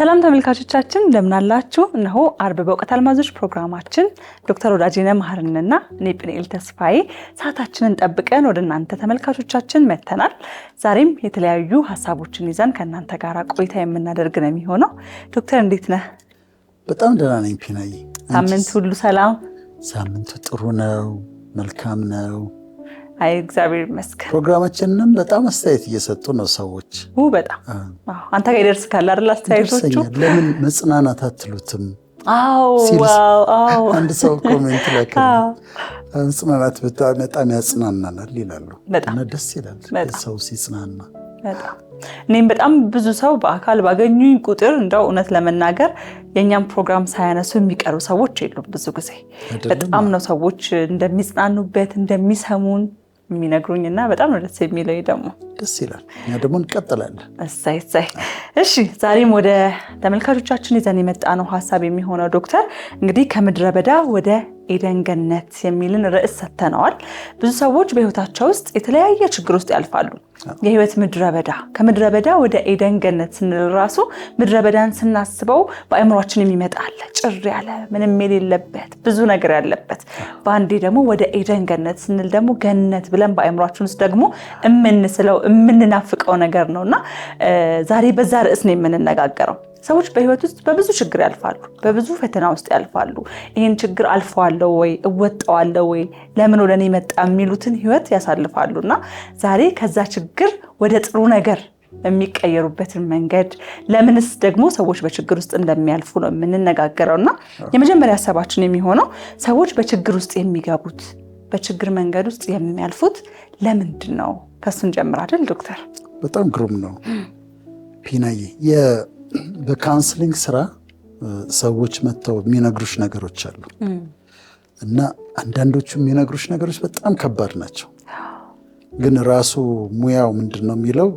ሰላም ተመልካቾቻችን እንደምን አላችሁ? እነሆ አርብ በእውቀት አልማዞች ፕሮግራማችን ዶክተር ወዳጄነህ መሐርንና እኔ ጵንኤል ተስፋዬ ሰዓታችንን ጠብቀን ወደ እናንተ ተመልካቾቻችን መተናል። ዛሬም የተለያዩ ሀሳቦችን ይዘን ከእናንተ ጋር ቆይታ የምናደርግ ነው የሚሆነው። ዶክተር እንዴት ነህ? በጣም ደህና ነኝ ፒናዬ። ሳምንት ሁሉ ሰላም? ሳምንቱ ጥሩ ነው፣ መልካም ነው። አይ እግዚአብሔር ይመስገን። ፕሮግራማችንን በጣም አስተያየት እየሰጡ ነው ሰዎች። በጣም አንተ ጋር ይደርስ ካለ አይደል አስተያየቶቹ? ለምን መጽናናት አትሉትም? አዎ አንድ ሰው ኮሜንት ላይ መጽናናት በጣም ያጽናናናል ይላሉ እና ደስ ይላል ሰው ሲጽናና። እኔም በጣም ብዙ ሰው በአካል ባገኙኝ ቁጥር እንደው እውነት ለመናገር የኛም ፕሮግራም ሳያነሱ የሚቀሩ ሰዎች የሉም። ብዙ ጊዜ በጣም ነው ሰዎች እንደሚጽናኑበት እንደሚሰሙን የሚነግሩኝና በጣም ነው ደስ የሚለው። ደግሞ ደስ ይላል። እኛ ደግሞ እንቀጥላለን። እሰይ። እሺ ዛሬም ወደ ተመልካቾቻችን ይዘን የመጣነው ሀሳብ የሚሆነው ዶክተር እንግዲህ ከምድረ በዳ ወደ ኤደን ገነት የሚልን ርዕስ ሰጥተነዋል። ብዙ ሰዎች በህይወታቸው ውስጥ የተለያየ ችግር ውስጥ ያልፋሉ። የህይወት ምድረ በዳ፣ ከምድረ በዳ ወደ ኤደን ገነት ስንል ራሱ ምድረ በዳን ስናስበው በአእምሯችን የሚመጣ አለ፣ ጭር ያለ ምንም የሌለበት ብዙ ነገር ያለበት። በአንዴ ደግሞ ወደ ኤደን ገነት ስንል ደግሞ ገነት ብለን በአእምሯችን ውስጥ ደግሞ የምንስለው የምንናፍቀው ነገር ነውና ዛሬ በዛ ርዕስ ነው የምንነጋገረው። ሰዎች በህይወት ውስጥ በብዙ ችግር ያልፋሉ፣ በብዙ ፈተና ውስጥ ያልፋሉ። ይህን ችግር አልፈዋለሁ ወይ እወጣዋለሁ ወይ ለምን ወደ እኔ መጣ የሚሉትን ህይወት ያሳልፋሉና ዛሬ ከዛ ችግር ወደ ጥሩ ነገር የሚቀየሩበትን መንገድ፣ ለምንስ ደግሞ ሰዎች በችግር ውስጥ እንደሚያልፉ ነው የምንነጋገረውና የመጀመሪያ ሀሳባችን የሚሆነው ሰዎች በችግር ውስጥ የሚገቡት፣ በችግር መንገድ ውስጥ የሚያልፉት ለምንድን ነው? ከሱን ጀምር አይደል ዶክተር? በጣም ግሩም ነው ፒናዬ። በካውንስሊንግ ስራ ሰዎች መጥተው የሚነግሩሽ ነገሮች አሉ እና አንዳንዶቹ የሚነግሩሽ ነገሮች በጣም ከባድ ናቸው። ግን ራሱ ሙያው ምንድን ነው የሚለው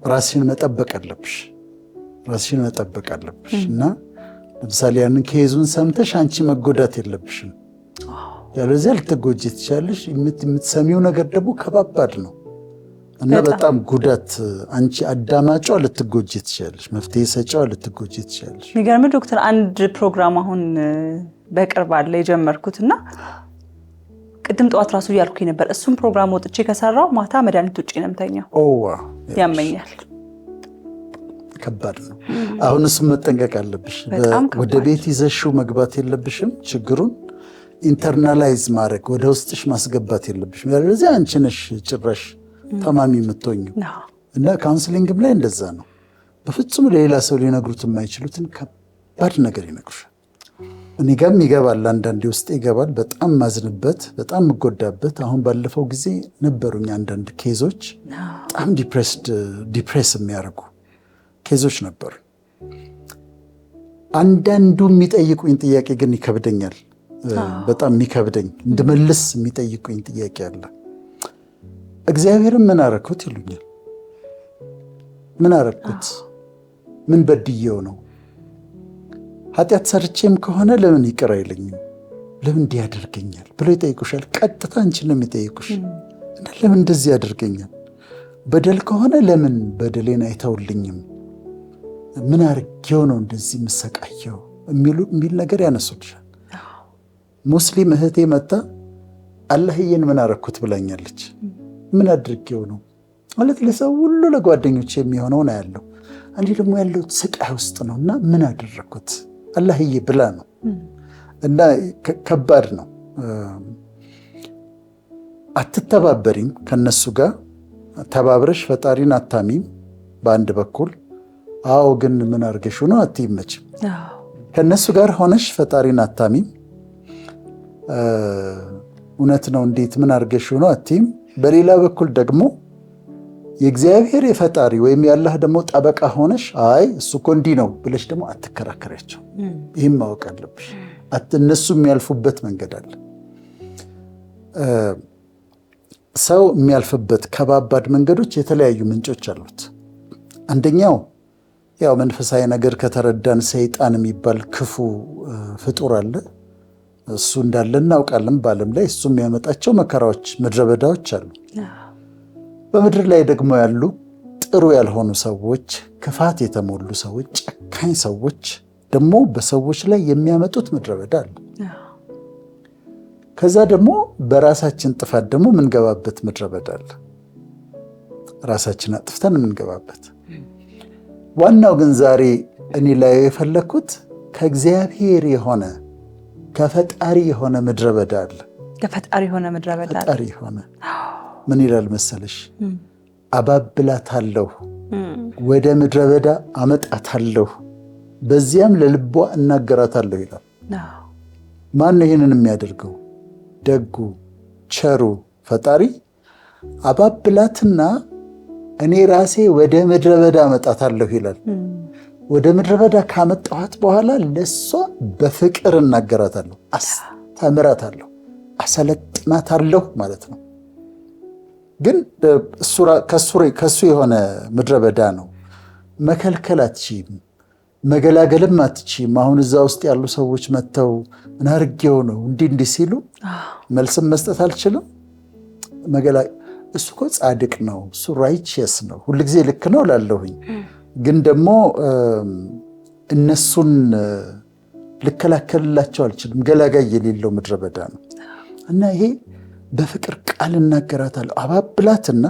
ራስሽን መጠበቅ አለብሽ እና ለምሳሌ ያንን ኬዙን ሰምተሽ አንቺ መጎዳት የለብሽም፣ ያለዚያ ልትጎጂ ትችላለሽ። የምትሰሚው ነገር ደግሞ ከባባድ ነው እና በጣም ጉዳት፣ አንቺ አዳማጯ ልትጎጂ ትችላለሽ፣ መፍትሄ ሰጫዋ ልትጎጂ ትችላለሽ። የሚገርም ዶክተር፣ አንድ ፕሮግራም አሁን በቅርብ አለ የጀመርኩትና ቅድም ጠዋት ራሱ እያልኩኝ ነበር። እሱም ፕሮግራም ወጥቼ ከሰራው ማታ መድኃኒት ውጭ ነው የምተኛው። ያመኛል። ከባድ ነው። አሁን እሱም መጠንቀቅ አለብሽ። ወደ ቤት ይዘሽው መግባት የለብሽም። ችግሩን ኢንተርናላይዝ ማድረግ፣ ወደ ውስጥሽ ማስገባት የለብሽም። ያለዚያ አንቺ ነሽ ጭራሽ ታማሚ የምትሆኚው። እና ካውንስሊንግም ላይ እንደዛ ነው። በፍጹም ለሌላ ሰው ሊነግሩት የማይችሉትን ከባድ ነገር ይነግሩሻል። እኔ ጋርም ይገባል፣ አንዳንዴ ውስጥ ይገባል። በጣም ማዝንበት፣ በጣም የምጎዳበት። አሁን ባለፈው ጊዜ ነበሩኝ አንዳንድ ኬዞች፣ በጣም ዲፕሬስ የሚያደርጉ ኬዞች ነበሩ። አንዳንዱ የሚጠይቁኝ ጥያቄ ግን ይከብደኛል፣ በጣም የሚከብደኝ እንድመልስ የሚጠይቁኝ ጥያቄ አለ። እግዚአብሔርን ምን አረኩት ይሉኛል። ምን አረኩት? ምን በድየው ነው? ኃጢአት ሰርቼም ከሆነ ለምን ይቅር አይለኝም? ለምን እንዲህ ያደርገኛል ብሎ ይጠይቁሻል። ቀጥታ አንቺን ነው የሚጠይቁሽ። እና ለምን እንደዚህ ያደርገኛል? በደል ከሆነ ለምን በደሌን አይተውልኝም? ምን አርጌው ነው እንደዚህ የምሰቃየው? የሚል ነገር ያነሱልሻል። ሙስሊም እህቴ መጣ አላህዬን ምን አረኩት ብላኛለች። ምን አድርጌው ነው ማለት ለሰው ሁሉ ለጓደኞች የሚሆነው ነው ያለው። አንዴ ደግሞ ያለው ስቃይ ውስጥ ነው እና ምን አደረኩት አላህዬ ብላ ነው። እና ከባድ ነው። አትተባበሪም ከነሱ ጋር ተባብረሽ ፈጣሪን አታሚም በአንድ በኩል። አዎ ግን ምን አድርገሽ ነው አትይመችም። ከነሱ ጋር ሆነሽ ፈጣሪን አታሚም። እውነት ነው እንዴት ምን አድርገሽ ነው አትይም። በሌላ በኩል ደግሞ የእግዚአብሔር የፈጣሪ ወይም ያላህ ደግሞ ጠበቃ ሆነሽ አይ እሱ እኮ እንዲህ ነው ብለሽ ደግሞ አትከራከሪያቸው። ይህም ማወቅ አለብሽ። እነሱ የሚያልፉበት መንገድ አለ። ሰው የሚያልፍበት ከባባድ መንገዶች የተለያዩ ምንጮች አሉት። አንደኛው ያው መንፈሳዊ ነገር ከተረዳን ሰይጣን የሚባል ክፉ ፍጡር አለ። እሱ እንዳለ እናውቃለን በዓለም ላይ። እሱ የሚያመጣቸው መከራዎች፣ ምድረ በዳዎች አሉ። በምድር ላይ ደግሞ ያሉ ጥሩ ያልሆኑ ሰዎች፣ ክፋት የተሞሉ ሰዎች፣ ጨካኝ ሰዎች ደግሞ በሰዎች ላይ የሚያመጡት ምድረ በዳ አለ። ከዛ ደግሞ በራሳችን ጥፋት ደግሞ የምንገባበት ምድረ በዳ አለ። ራሳችን አጥፍተን የምንገባበት። ዋናው ግን ዛሬ እኔ ላይ የፈለግኩት ከእግዚአብሔር የሆነ ከፈጣሪ የሆነ ምድረ በዳ አለ። ከፈጣሪ የሆነ ምድረ በዳ አለ። ፈጣሪ የሆነ ምን ይላል መሰለሽ? አባብላታለሁ፣ ወደ ምድረ በዳ አመጣታለሁ፣ በዚያም ለልቧ እናገራታለሁ ይላል። ማን ነው ይህንን የሚያደርገው? ደጉ ቸሩ ፈጣሪ አባብላትና እኔ ራሴ ወደ ምድረ በዳ አመጣታለሁ ይላል። ወደ ምድረ በዳ ካመጣኋት በኋላ ለሷ በፍቅር እናገራታለሁ፣ አስተምራታለሁ፣ አሰለጥናታለሁ ማለት ነው። ግን ከሱ የሆነ ምድረ በዳ ነው። መከልከል አትችይም፣ መገላገልም አትችይም። አሁን እዛ ውስጥ ያሉ ሰዎች መጥተው ምን አድርጌው ነው እንዲህ ሲሉ መልስም መስጠት አልችልም። እሱ እኮ ጻድቅ ነው፣ እሱ ራይቸስ ነው፣ ሁልጊዜ ልክ ነው ላለሁኝ። ግን ደግሞ እነሱን ልከላከልላቸው አልችልም። ገላጋይ የሌለው ምድረ በዳ ነው እና ይሄ በፍቅር ቃል እናገራታለሁ፣ አባብላትና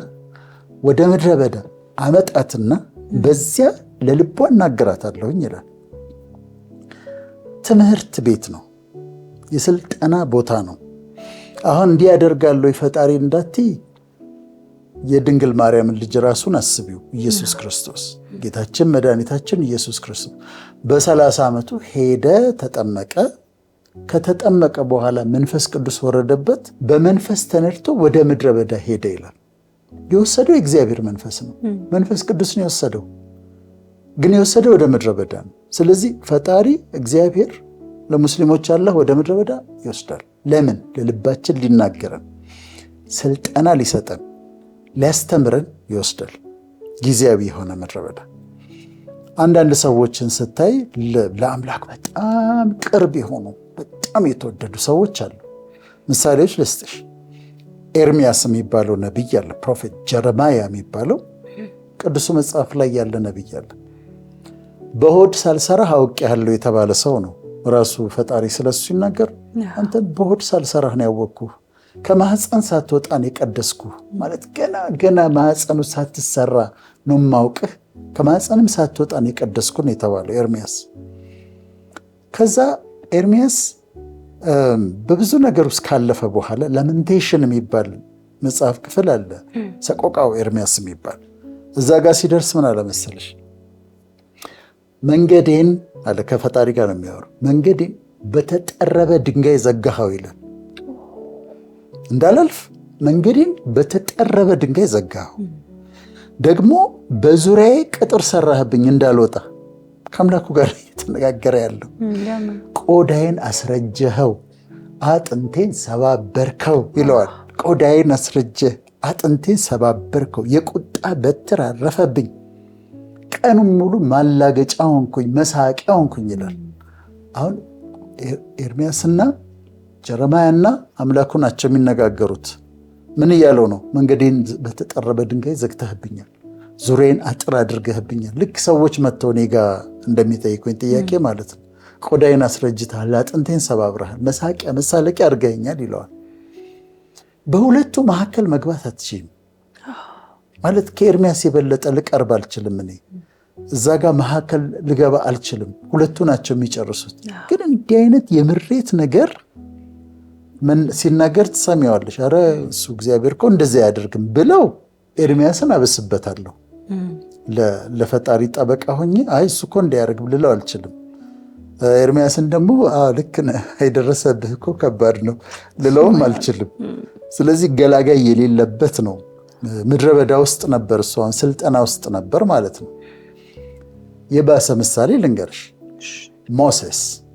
ወደ ምድረ በዳ አመጣትና በዚያ ለልቧ እናገራታለሁኝ ይላል። ትምህርት ቤት ነው፣ የስልጠና ቦታ ነው። አሁን እንዲህ ያደርጋለሁ ፈጣሪ እንዳትይ የድንግል ማርያምን ልጅ ራሱን አስቢው። ኢየሱስ ክርስቶስ ጌታችን መድኃኒታችን ኢየሱስ ክርስቶስ በ30 ዓመቱ ሄደ፣ ተጠመቀ። ከተጠመቀ በኋላ መንፈስ ቅዱስ ወረደበት። በመንፈስ ተነድቶ ወደ ምድረ በዳ ሄደ ይላል። የወሰደው የእግዚአብሔር መንፈስ ነው። መንፈስ ቅዱስ ነው የወሰደው፣ ግን የወሰደው ወደ ምድረ በዳ ነው። ስለዚህ ፈጣሪ እግዚአብሔር ለሙስሊሞች አላህ ወደ ምድረ በዳ ይወስዳል። ለምን? ለልባችን ሊናገረን፣ ስልጠና ሊሰጠን፣ ሊያስተምረን ይወስዳል። ጊዜያዊ የሆነ ምድረ በዳ። አንዳንድ ሰዎችን ስታይ ለአምላክ በጣም ቅርብ የሆኑ በጣም የተወደዱ ሰዎች አሉ። ምሳሌዎች ልስጥሽ። ኤርሚያስ የሚባለው ነቢይ አለ። ፕሮፌት ጀረማያ የሚባለው ቅዱሱ መጽሐፍ ላይ ያለ ነቢይ አለ። በሆድ ሳልሰራህ አውቄሃለሁ የተባለ ሰው ነው። ራሱ ፈጣሪ ስለሱ ሲናገር አንተ በሆድ ሳልሰራህ ነው ያወቅኩህ፣ ከማህፀን ሳትወጣን የቀደስኩ ማለት ገና ማህፀኑ ሳትሰራ ነው የማውቅህ፣ ከማህፀንም ሳትወጣን የቀደስኩ ነው የተባለው ኤርሚያስ። ከዛ ኤርሚያስ በብዙ ነገር ውስጥ ካለፈ በኋላ ላሜንቴሽን የሚባል መጽሐፍ ክፍል አለ፣ ሰቆቃው ኤርሚያስ የሚባል። እዛ ጋር ሲደርስ ምን አለ መሰለሽ? መንገዴን አለ፣ ከፈጣሪ ጋር ነው የሚያወራው፣ መንገዴን በተጠረበ ድንጋይ ዘጋኸው ይላል። እንዳላልፍ መንገዴን በተጠረበ ድንጋይ ዘጋኸው፣ ደግሞ በዙሪያዬ ቅጥር ሰራህብኝ እንዳልወጣ። ከአምላኩ ጋር እየተነጋገረ ያለው ቆዳዬን አስረጀኸው፣ አጥንቴን ሰባበርከው ይለዋል። ቆዳዬን አስረጀህ፣ አጥንቴን ሰባበርከው፣ የቁጣ በትር አረፈብኝ፣ ቀኑን ሙሉ ማላገጫ ሆንኩኝ፣ መሳቂያ ሆንኩኝ ይላል። አሁን ኤርሚያስና ጀረማያና አምላኩ ናቸው የሚነጋገሩት። ምን እያለው ነው? መንገዴን በተጠረበ ድንጋይ ዘግተህብኛል፣ ዙሪያዬን አጥር አድርገህብኛል። ልክ ሰዎች መጥተው እኔ ጋ እንደሚጠይቁኝ ጥያቄ ማለት ነው። ቆዳዬን አስረጅተሃል፣ አጥንቴን ሰባብረሃል፣ መሳቂያ መሳለቂያ አድርገኸኛል ይለዋል። በሁለቱ መካከል መግባት አትችልም ማለት ከኤርሚያስ የበለጠ ልቀርብ አልችልም። እኔ እዛ ጋር መካከል ልገባ አልችልም። ሁለቱ ናቸው የሚጨርሱት። ግን እንዲህ አይነት የምሬት ነገር ሲናገር ትሰሚዋለሽ። ኧረ እሱ እግዚአብሔር እኮ እንደዚያ አያደርግም ብለው ኤርሚያስን አበስበታለሁ። ለፈጣሪ ጠበቃ ሆኜ አይ እሱ እኮ እንዲያደርግ ልለው አልችልም። ኤርሚያስን ደግሞ ልክ ነህ፣ የደረሰብህ እኮ ከባድ ነው ልለውም አልችልም። ስለዚህ ገላጋይ የሌለበት ነው። ምድረ በዳ ውስጥ ነበር፣ እሷን ስልጠና ውስጥ ነበር ማለት ነው። የባሰ ምሳሌ ልንገርሽ።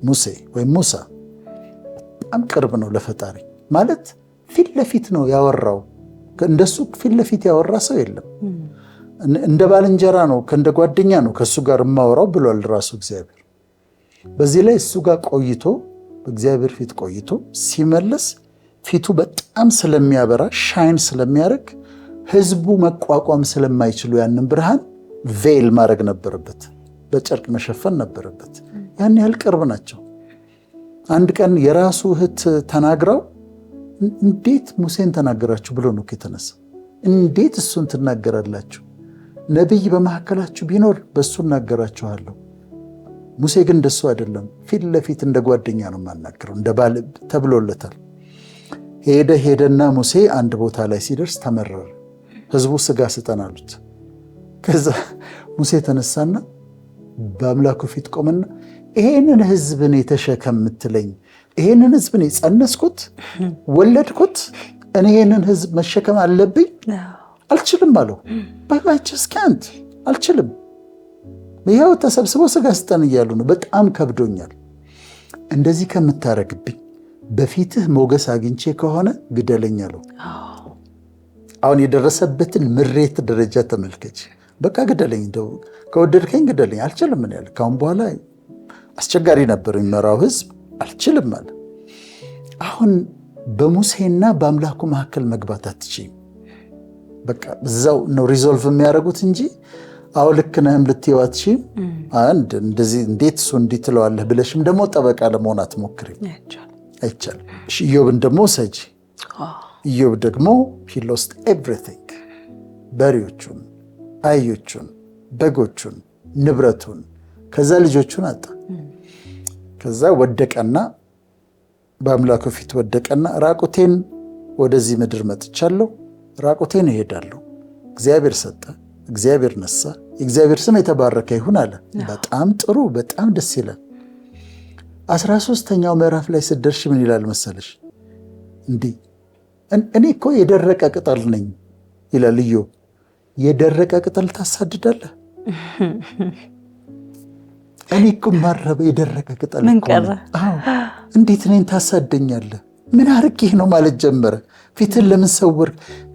ሙሴ ወይም ሙሳ በጣም ቅርብ ነው ለፈጣሪ ማለት ፊት ለፊት ነው ያወራው። እንደሱ ፊት ለፊት ያወራ ሰው የለም። እንደ ባልንጀራ ነው፣ እንደ ጓደኛ ነው ከእሱ ጋር የማወራው ብሏል ራሱ እግዚአብሔር። በዚህ ላይ እሱ ጋር ቆይቶ በእግዚአብሔር ፊት ቆይቶ ሲመለስ ፊቱ በጣም ስለሚያበራ ሻይን ስለሚያደርግ ህዝቡ መቋቋም ስለማይችሉ ያንን ብርሃን ቬል ማድረግ ነበረበት፣ በጨርቅ መሸፈን ነበረበት። ያን ያህል ቅርብ ናቸው። አንድ ቀን የራሱ እህት ተናግረው እንዴት ሙሴን ተናገራችሁ ብሎ ነው የተነሳ። እንዴት እሱን ትናገራላችሁ? ነቢይ በመካከላችሁ ቢኖር በእሱ እናገራችኋለሁ። ሙሴ ግን እንደሱ አይደለም፣ ፊት ለፊት እንደ ጓደኛ ነው የማናገረው፣ እንደ ባል ተብሎለታል። ሄደና ሙሴ አንድ ቦታ ላይ ሲደርስ ተመረረ። ህዝቡ ስጋ ስጠን አሉት። ከዛ ሙሴ ተነሳና በአምላኩ ፊት ቆመና ይሄንን ህዝብን ተሸከም የምትለኝ ይሄንን ህዝብን ጸነስኩት፣ ወለድኩት፣ እኔ ይሄንን ህዝብ መሸከም አለብኝ? አልችልም አለው። በማይቸስካንት አልችልም። ይኸው ተሰብስበው ስጋ ስጠን እያሉ ነው። በጣም ከብዶኛል። እንደዚህ ከምታረግብኝ በፊትህ ሞገስ አግኝቼ ከሆነ ግደለኝ አለው። አሁን የደረሰበትን ምሬት ደረጃ ተመልከች። በቃ ግደለኝ፣ እንደው ከወደድከኝ ግደለኝ፣ አልችልም ምን ያለ። ካሁን በኋላ አስቸጋሪ ነበር የሚመራው ህዝብ፣ አልችልም አለ። አሁን በሙሴና በአምላኩ መካከል መግባት አትችይም። በቃ እዛው ነው ሪዞልቭ የሚያደርጉት እንጂ አዎ ልክ ነህም ልትይው አትችይም። አንድ እንደዚህ እንዴት እሱ እንዲህ ትለዋለህ ብለሽም ደግሞ ጠበቃ ለመሆን አትሞክሪም፣ አይቻልም። ኢዮብን ደግሞ ሰጂ። ኢዮብ ደግሞ he lost everything፣ በሬዎቹን፣ አህዮቹን፣ በጎቹን፣ ንብረቱን፣ ከዛ ልጆቹን አጣ። ከዛ ወደቀና በአምላኩ ፊት ወደቀና ራቁቴን ወደዚህ ምድር መጥቻለሁ፣ ራቁቴን እሄዳለሁ። እግዚአብሔር ሰጠ፣ እግዚአብሔር ነሳ፣ የእግዚአብሔር ስም የተባረከ ይሁን አለ። በጣም ጥሩ፣ በጣም ደስ ይላል። 13ኛው ምዕራፍ ላይ ስትደርሽ ምን ይላል መሰለሽ? እንዲህ እኔ እኮ የደረቀ ቅጠል ነኝ ይላል ኢዮብ። የደረቀ ቅጠል ታሳድዳለህ? እኔ እኮ ማረበ የደረቀ ቅጠል እኮ ነኝ። እንዴት እኔን ታሳደኛለህ? ምን አርጌህ ነው ማለት ጀመረ። ፊትን ለምን ሰውር?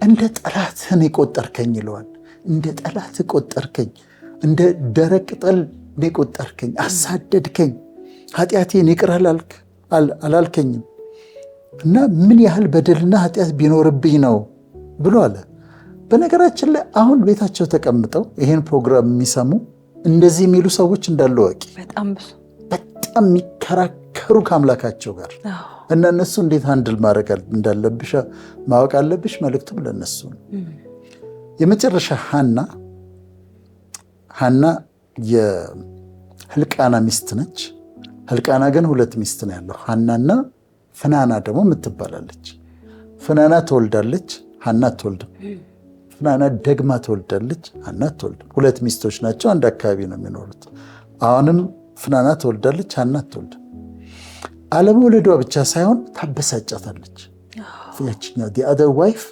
እንደ ጠላትህን የቆጠርከኝ ይለዋል። እንደ ጠላት ቆጠርከኝ፣ እንደ ደረቅ ቅጠል የቆጠርከኝ፣ አሳደድከኝ፣ ኃጢአቴን ይቅር አላልከኝም እና ምን ያህል በደልና ኃጢአት ቢኖርብኝ ነው ብሎ አለ። በነገራችን ላይ አሁን ቤታቸው ተቀምጠው ይሄን ፕሮግራም የሚሰሙ እንደዚህ የሚሉ ሰዎች እንዳሉ ወቂ። በጣም የሚከራከሩ ከአምላካቸው ጋር እና እነሱ እንዴት አንድል ማድረግ እንዳለብሽ ማወቅ አለብሽ። መልእክቱም ለነሱ ነው። የመጨረሻ ሐና የህልቃና ሚስት ነች። ህልቃና ግን 2 ሚስት ነው ያለው፣ ሐናና ፍናና ደግሞ የምትባላለች። ፍናና ትወልዳለች፣ ሐና አትወልድም። ፍናና ደግማ ትወልዳለች፣ ሐና አትወልድም። 2 ሚስቶች ናቸው፣ አንድ አካባቢ ነው የሚኖሩት። አሁንም ፍናና ትወልዳለች፣ ሐና አትወልድም። አለመውለዷ ብቻ ሳይሆን ታበሳጫታለች። ያችኛው the other wife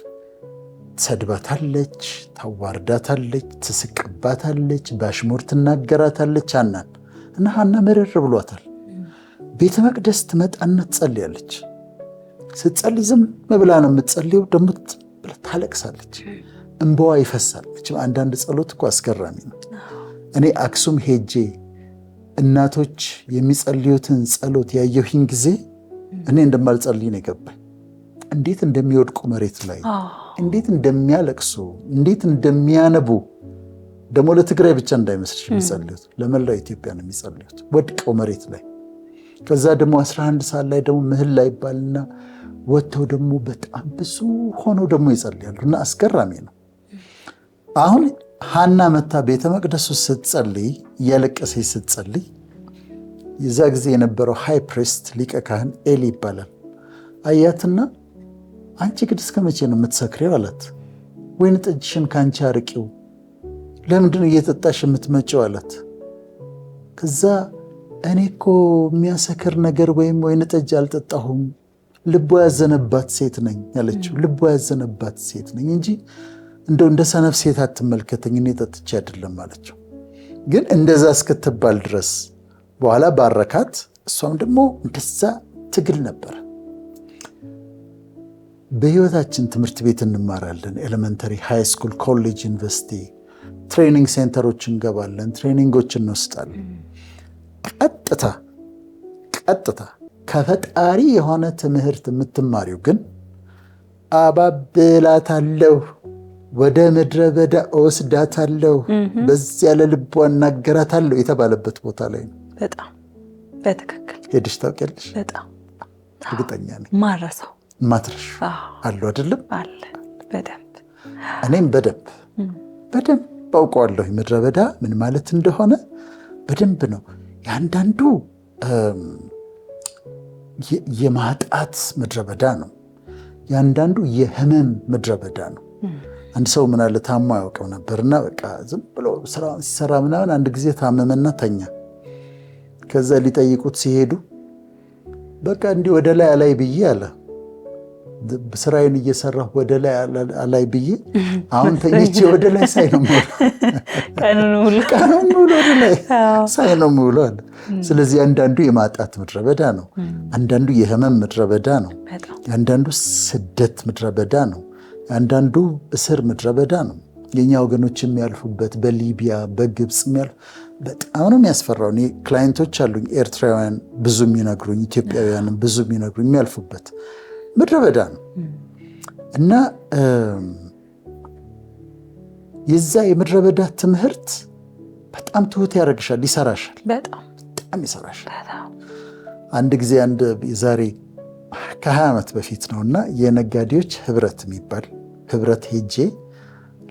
ትሰድባታለች፣ ታዋርዳታለች፣ ትስቅባታለች፣ በአሽሙር ትናገራታለች ሐናን እና ሐና መረር ብሏታል። ቤተ መቅደስ ትመጣና ትጸልያለች። ስትጸልይ ዝም ብላ ነው የምትጸልየው፣ ደግሞ ታለቅሳለች፣ እንባዋ ይፈሳል። አንዳንድ ጸሎት እኮ አስገራሚ ነው። እኔ አክሱም ሄጄ እናቶች የሚጸልዩትን ጸሎት ያየሁኝ ጊዜ እኔ እንደማልጸልይ ነው የገባኝ። እንዴት እንደሚወድቁ መሬት ላይ፣ እንዴት እንደሚያለቅሱ፣ እንዴት እንደሚያነቡ። ደግሞ ለትግራይ ብቻ እንዳይመስልሽ የሚጸልዩት ለመላው ኢትዮጵያ ነው የሚጸልዩት፣ ወድቀው መሬት ላይ። ከዛ ደግሞ 11 ሰዓት ላይ ደግሞ ምህላ ይባልና ወጥተው ደግሞ በጣም ብዙ ሆነው ደግሞ ይጸልያሉ እና አስገራሚ ነው። አሁን ሐና መታ ቤተ መቅደሱ ስትጸልይ፣ እያለቀሰች ስትጸልይ፣ የዛ ጊዜ የነበረው ሃይ ፕሪስት ሊቀ ካህን ኤሊ ይባላል። አያትና አንቺ ግን እስከ መቼ ነው የምትሰክሪው አላት። ወይን ጠጅሽን ከአንቺ አርቂው፣ ለምንድነው እየጠጣሽ የምትመጪው አላት። ከዛ እኔ እኮ የሚያሰክር ነገር ወይም ወይን ጠጅ አልጠጣሁም፣ ልቧ ያዘነባት ሴት ነኝ ያለችው። ልቧ ያዘነባት ሴት ነኝ እንጂ እንደው እንደ ሰነፍ ሴት አትመልከተኝ፣ እኔ ጠጥቼ አይደለም አለችው። ግን እንደዛ እስክትባል ድረስ በኋላ ባረካት። እሷም ደግሞ እንደዛ ትግል ነበረ። በህይወታችን ትምህርት ቤት እንማራለን። ኤሌመንተሪ፣ ሃይ ስኩል፣ ኮሌጅ፣ ዩኒቨርሲቲ፣ ትሬኒንግ ሴንተሮች እንገባለን፣ ትሬኒንጎች እንወስዳለን። ቀጥታ ከፈጣሪ የሆነ ትምህርት የምትማሪው ግን አባብላታለሁ ወደ ምድረ በዳ እወስዳታለሁ፣ በዚያ ለልቧ እናገራታለሁ የተባለበት ቦታ ላይ ነው። በጣም በትክክል ሄድሽ ታውቂያለሽ? በጣም እርግጠኛ ነኝ። ማረሳው ማትረሽ አሉ አይደለም? አለ በደንብ እኔም በደንብ አውቀዋለሁ ምድረ በዳ ምን ማለት እንደሆነ በደንብ ነው። የአንዳንዱ የማጣት ምድረ በዳ ነው፣ የአንዳንዱ የህመም ምድረ በዳ ነው። አንድ ሰው ምን አለ ታሞ ያውቀው ነበርና በቃ ዝም ብሎ ስራውን ሲሰራ ምናምን አንድ ጊዜ ታመመና ተኛ። ከዛ ሊጠይቁት ሲሄዱ በቃ እንዲህ ወደ ላይ አላይ ብዬ አለ፣ ስራዬን እየሰራሁ ወደ ላይ አላይ ብዬ አሁን ተኝቼ ወደ ላይ ሳይ ነው የምውለው፣ ቀኑን ሙሉ ወደ ላይ ሳይ ነው የምውለው አለ። ስለዚህ አንዳንዱ የማጣት ምድረ በዳ ነው፣ አንዳንዱ የህመም ምድረ በዳ ነው፣ አንዳንዱ ስደት ምድረ በዳ ነው፣ አንዳንዱ እስር ምድረ በዳ ነው። የኛ ወገኖች የሚያልፉበት በሊቢያ በግብፅ የሚያልፉ በጣም ነው የሚያስፈራው። እኔ ክላይንቶች አሉኝ ኤርትራውያን ብዙ የሚነግሩኝ፣ ኢትዮጵያውያንም ብዙ የሚነግሩኝ የሚያልፉበት ምድረ በዳ ነው። እና የዛ የምድረ በዳ ትምህርት በጣም ትሁት ያደርግሻል፣ ይሰራሻል፣ በጣም ይሰራሻል። አንድ ጊዜ ዛሬ ከ20 ዓመት በፊት ነው እና የነጋዴዎች ህብረት የሚባል ህብረት ሄጄ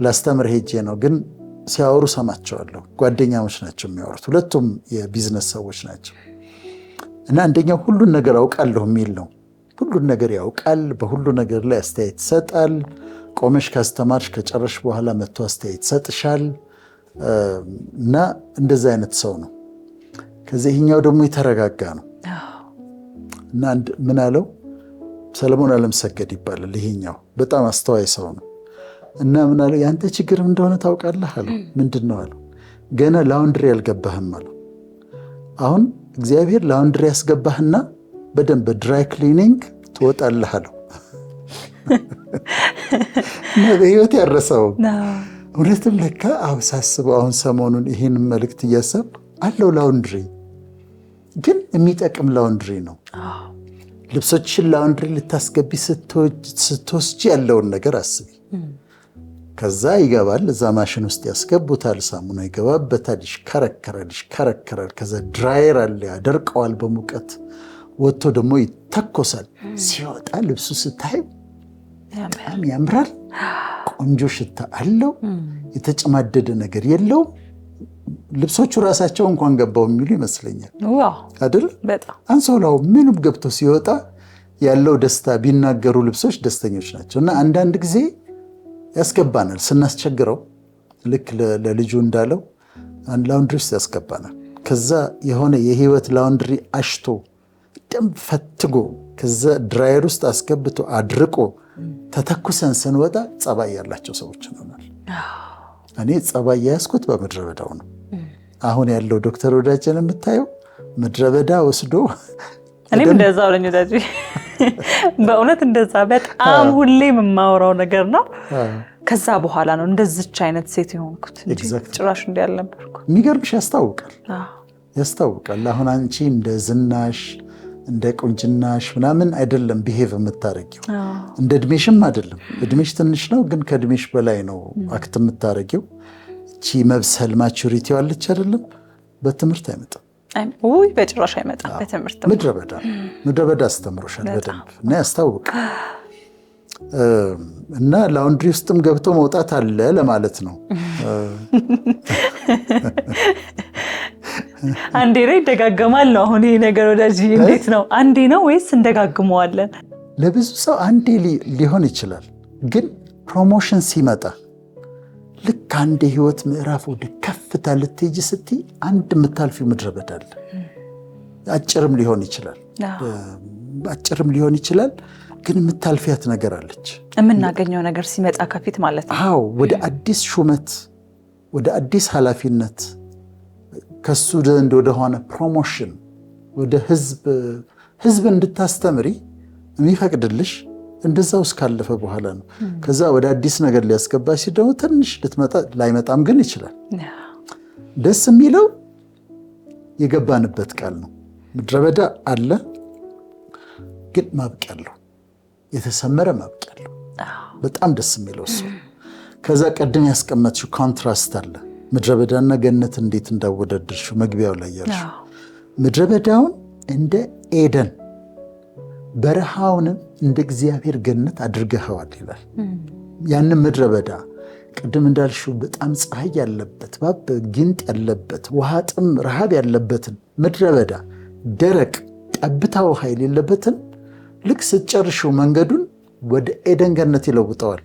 ላስተምር ሄጄ ነው፣ ግን ሲያወሩ ሰማቸዋለሁ። ጓደኛሞች ናቸው የሚያወሩት፣ ሁለቱም የቢዝነስ ሰዎች ናቸው። እና አንደኛው ሁሉን ነገር አውቃለሁ የሚል ነው። ሁሉን ነገር ያውቃል፣ በሁሉ ነገር ላይ አስተያየት ይሰጣል። ቆመሽ ካስተማርሽ ከጨረሽ በኋላ መጥቶ አስተያየት ይሰጥሻል። እና እንደዛ አይነት ሰው ነው። ከዚህኛው ደግሞ የተረጋጋ ነው። እና ምን አለው ሰለሞን አለምሰገድ ይባላል። ይሄኛው በጣም አስተዋይ ሰው ነው። እና ምን አለው ያንተ ችግር እንደሆነ ታውቃለህ አለው። ምንድን ነው አለው። ገና ላውንድሪ አልገባህም አለው። አሁን እግዚአብሔር ላውንድሪ ያስገባህና በደንብ በድራይ ክሊኒንግ ትወጣለህ አለው። በህይወት ያረሰው እውነትም ለካ አሁን ሳስበው አሁን ሰሞኑን ይህን መልእክት እያሰብ አለው ላውንድሪ ግን የሚጠቅም ላውንድሪ ነው። ልብሶችን ላውንድሪ ልታስገቢ ስትወስጂ ያለውን ነገር አስቢ። ከዛ ይገባል፣ እዛ ማሽን ውስጥ ያስገቡታል፣ ሳሙና ይገባበታል፣ ይሽከረከራል። ከዛ ድራየር አለ ያደርቀዋል በሙቀት ወጥቶ ደግሞ ይተኮሳል። ሲወጣ ልብሱ ስታይ በጣም ያምራል፣ ቆንጆ ሽታ አለው፣ የተጨማደደ ነገር የለውም። ልብሶቹ ራሳቸው እንኳን ገባው የሚሉ ይመስለኛል አይደል? አንሶላው ምንም ገብቶ ሲወጣ ያለው ደስታ ቢናገሩ ልብሶች ደስተኞች ናቸው። እና አንዳንድ ጊዜ ያስገባናል ስናስቸግረው፣ ልክ ለልጁ እንዳለው ላውንድሪ ውስጥ ያስገባናል። ከዛ የሆነ የህይወት ላውንድሪ አሽቶ ደም ፈትጎ ከዛ ድራየር ውስጥ አስገብቶ አድርቆ ተተኩሰን ስንወጣ ጸባይ ያላቸው ሰዎች እንሆናል። እኔ ጸባይ ያስኩት በምድረ በዳው ነው። አሁን ያለው ዶክተር ወዳጄን የምታየው ምድረ በዳ ወስዶ እኔም እንደዛው ነኝ ወዳጄ፣ በእውነት እንደዛ በጣም ሁሌ የማወራው ነገር ነው። ከዛ በኋላ ነው እንደዚች አይነት ሴት የሆንኩት እንጂ ጭራሽ እንዲህ አልነበርኩ። የሚገርምሽ ያስታውቃል። አሁን አንቺ እንደ ዝናሽ እንደ ቁንጅናሽ ምናምን አይደለም ቢሄቭ የምታረጊው፣ እንደ እድሜሽም አይደለም። እድሜሽ ትንሽ ነው፣ ግን ከእድሜሽ በላይ ነው አክት የምታረጊው። እቺ መብሰል ማቹሪቲ አለች አይደለም፣ በትምህርት አይመጣም። ውይ በጭራሽ አይመጣም። በትምህርት ምድረ በዳ አስተምሮሻል በደንብ እና ያስታውቃል። እና ላውንድሪ ውስጥም ገብቶ መውጣት አለ ለማለት ነው። አንዴ ላይ ይደጋገማል ነው አሁን ይሄ ነገር ወዳጅ፣ እንዴት ነው አንዴ ነው ወይስ እንደጋግመዋለን? ለብዙ ሰው አንዴ ሊሆን ይችላል፣ ግን ፕሮሞሽን ሲመጣ ልክ አንድ የህይወት ምዕራፍ ወደ ከፍታ ልትሄጂ ስትይ አንድ የምታልፊው ምድረ በዳ አለ። አጭርም ሊሆን ይችላል፣ ግን የምታልፊያት ነገር አለች። የምናገኘው ነገር ሲመጣ ከፊት ማለት ነው። አዎ፣ ወደ አዲስ ሹመት፣ ወደ አዲስ ኃላፊነት፣ ከሱ ዘንድ ወደሆነ ፕሮሞሽን፣ ወደ ህዝብ እንድታስተምሪ የሚፈቅድልሽ እንደዛው እስካለፈ በኋላ ነው። ከዛ ወደ አዲስ ነገር ሊያስገባ ሲል ደግሞ ትንሽ ልትመጣ ላይመጣም ግን ይችላል። ደስ የሚለው የገባንበት ቃል ነው። ምድረ በዳ አለ፣ ግን ማብቂያ አለው፣ የተሰመረ ማብቂያ አለው። በጣም ደስ የሚለው እሱ። ከዛ ቀደም ያስቀመጥሽው ኮንትራስት አለ። ምድረ በዳና ገነት እንዴት እንዳወዳደርሽው መግቢያው ላይ ያልሽው ምድረ በዳውን እንደ ኤደን በረሃውንም እንደ እግዚአብሔር ገነት አድርገኸዋል ይላል። ያንን ምድረ በዳ ቅድም እንዳልሽው በጣም ፀሐይ ያለበት ባብ ጊንጥ ያለበት ውሃ ጥም ረሃብ ያለበትን ምድረ በዳ ደረቅ ጠብታ ውሃ የሌለበትን ልክ ስትጨርሽው መንገዱን ወደ ኤደን ገነት ይለውጠዋል።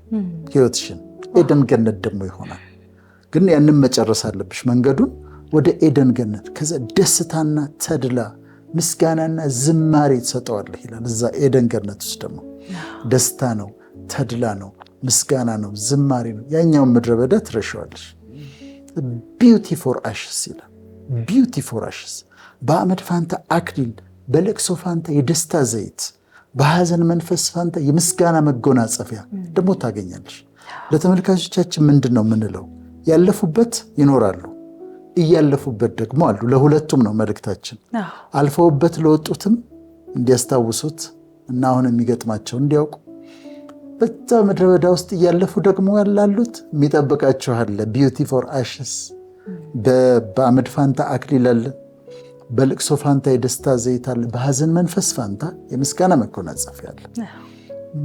ህይወትሽን ኤደን ገነት ደግሞ ይሆናል። ግን ያንን መጨረስ አለብሽ መንገዱን ወደ ኤደን ገነት። ከዛ ደስታና ተድላ ምስጋናና ዝማሬ ትሰጠዋለህ ይላል። እዛ ኤደን ገነት ውስጥ ደግሞ ደስታ ነው፣ ተድላ ነው፣ ምስጋና ነው፣ ዝማሬ ነው። ያኛውን ምድረ በዳ ትረሻዋለሽ። ቢዩቲ ፎር አሽስ ይላል። ቢዩቲ ፎር አሽስ፣ በአመድ ፋንታ አክሊል፣ በለቅሶ ፋንታ የደስታ ዘይት፣ በሐዘን መንፈስ ፋንታ የምስጋና መጎናጸፊያ ደግሞ ታገኛለሽ። ለተመልካቾቻችን ምንድን ነው የምንለው? ያለፉበት ይኖራሉ፣ እያለፉበት ደግሞ አሉ። ለሁለቱም ነው መልእክታችን። አልፈውበት ለወጡትም እንዲያስታውሱት እና አሁን የሚገጥማቸው እንዲያውቁ፣ በዛ ምድረ በዳ ውስጥ እያለፉ ደግሞ ያላሉት የሚጠብቃቸው አለ። ቢዩቲ ፎር አሽስ፣ በአመድ ፋንታ አክሊል አለ፣ በልቅሶ ፋንታ የደስታ ዘይት አለ፣ በሐዘን መንፈስ ፋንታ የምስጋና መጎናጸፊያ አለ።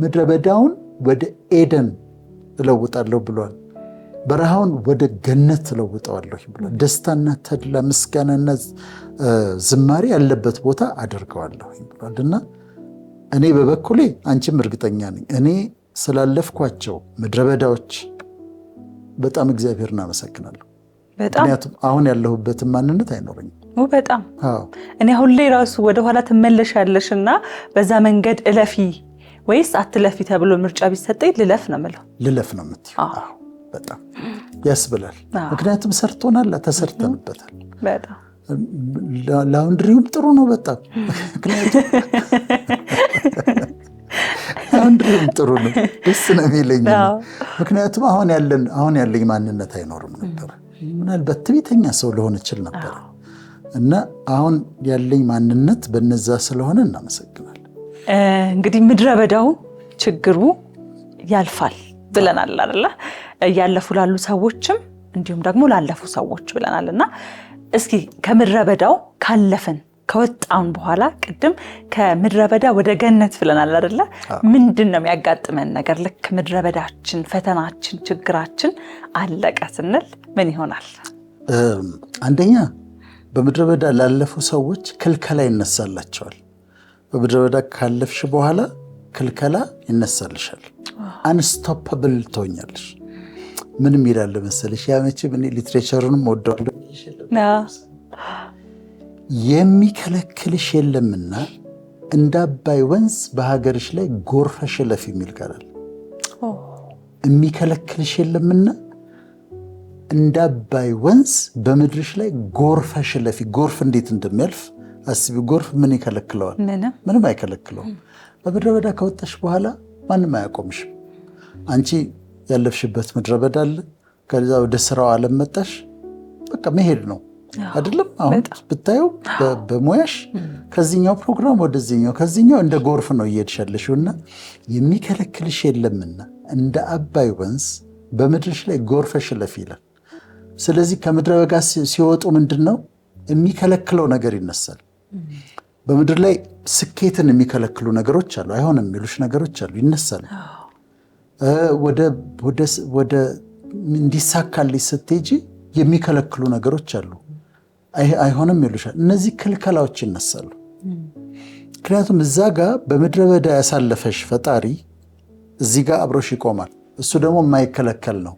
ምድረ በዳውን ወደ ኤደን እለውጣለሁ ብሏል። በረሃውን ወደ ገነት እለውጠዋለሁ ብሏል። ደስታና ተድላ ምስጋናና ዝማሬ ያለበት ቦታ አደርገዋለሁ ብሏል። እና እኔ በበኩሌ አንቺም እርግጠኛ ነኝ እኔ ስላለፍኳቸው ምድረ በዳዎች በጣም እግዚአብሔርን አመሰግናለሁ። ምክንያቱም አሁን ያለሁበትን ማንነት አይኖረኝም። በጣም እኔ አሁን ላይ ራሱ ወደኋላ ትመለሻለሽ እና በዛ መንገድ እለፊ ወይስ አትለፊ ተብሎ ምርጫ ቢሰጠኝ ልለፍ ነው የምለው። ልለፍ ነው የምትይው? በጣም ያስብላል። ምክንያቱም ሰርቶናል፣ ተሰርተንበታል። በጣም ላውንድሪውም ጥሩ ነው በጣም ምክንያቱም ላውንድሪውም ጥሩ ነው፣ ደስ ነው የሚለኝ። ምክንያቱም አሁን ያለኝ ማንነት አይኖርም ነበር። ምናልባት ትዕቢተኛ ሰው ልሆን እችል ነበር እና አሁን ያለኝ ማንነት በነዛ ስለሆነ እናመሰግናለን። እንግዲህ ምድረ በዳው ችግሩ ያልፋል ብለናል አይደለ? እያለፉ ላሉ ሰዎችም እንዲሁም ደግሞ ላለፉ ሰዎች ብለናል። እና እስኪ ከምድረ በዳው ካለፈን ከወጣን በኋላ ቅድም ከምድረ በዳ ወደ ገነት ብለናል አይደለ? ምንድን ነው የሚያጋጥመን ነገር? ልክ ምድረ በዳችን፣ ፈተናችን፣ ችግራችን አለቀ ስንል ምን ይሆናል? አንደኛ በምድረ በዳ ላለፉ ሰዎች ክልከላ ይነሳላቸዋል። በምድረ በዳ ካለፍሽ በኋላ ክልከላ ይነሳልሻል። አንስቶፐብል ትሆኛለሽ። ምንም ይላል መሰለሽ ያመችም እኔ ሊትሬቸሩንም ወደዋለሁ። የሚከለክልሽ የለምና እንደ አባይ ወንዝ በሀገርሽ ላይ ጎርፈሽ ለፊ የሚል ቃል። የሚከለክልሽ የለምና እንደ አባይ ወንዝ በምድርሽ ላይ ጎርፈሽ ለፊ። ጎርፍ እንዴት እንደሚያልፍ አስቢ። ጎርፍ ምን ይከለክለዋል? ምንም አይከለክለውም። በምድረ በዳ ከወጣሽ በኋላ ማንም አያቆምሽም። አንቺ ያለፍሽበት ምድረ በዳ አለ። ከዛ ወደ ስራው ዓለም መጣሽ፣ በቃ መሄድ ነው አይደለም? አሁን ብታየው በሙያሽ ከዚህኛው ፕሮግራም ወደዚህኛው ከዚህኛው እንደ ጎርፍ ነው እየሄድሻለሽው እና የሚከለክልሽ የለምና እንደ አባይ ወንዝ በምድርሽ ላይ ጎርፈሽ ለፊ ይላል። ስለዚህ ከምድረ በዳ ሲወጡ ምንድን ነው የሚከለክለው ነገር ይነሳል። በምድር ላይ ስኬትን የሚከለክሉ ነገሮች አሉ፣ አይሆንም የሚሉሽ ነገሮች አሉ፣ ይነሳሉ። ወደ እንዲሳካልሽ ስትሄጂ የሚከለክሉ ነገሮች አሉ፣ አይሆንም ይሉሻል። እነዚህ ክልከላዎች ይነሳሉ። ምክንያቱም እዛ ጋር በምድረ በዳ ያሳለፈሽ ፈጣሪ እዚህ ጋር አብሮሽ ይቆማል። እሱ ደግሞ የማይከለከል ነው።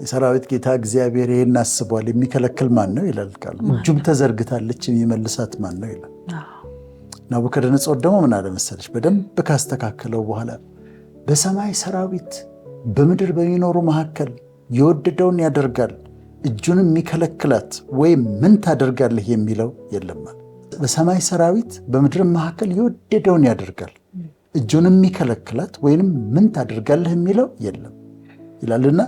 የሰራዊት ጌታ እግዚአብሔር ይሄን አስቧል፣ የሚከለክል ማን ነው ይላል ቃሉ። እጁም ተዘርግታለች፣ የሚመልሳት ማን ነው ይላል። ናቡከደነጾር ደግሞ ምን አለ መሰለሽ? በደንብ ካስተካከለው በኋላ በሰማይ ሰራዊት በምድር በሚኖሩ መካከል የወደደውን ያደርጋል፣ እጁንም የሚከለክላት ወይም ምን ታደርጋለህ የሚለው የለም። በሰማይ ሰራዊት በምድር መካከል የወደደውን ያደርጋል፣ እጁንም የሚከለክላት ወይም ምን ታደርጋለህ የሚለው የለም ይላልና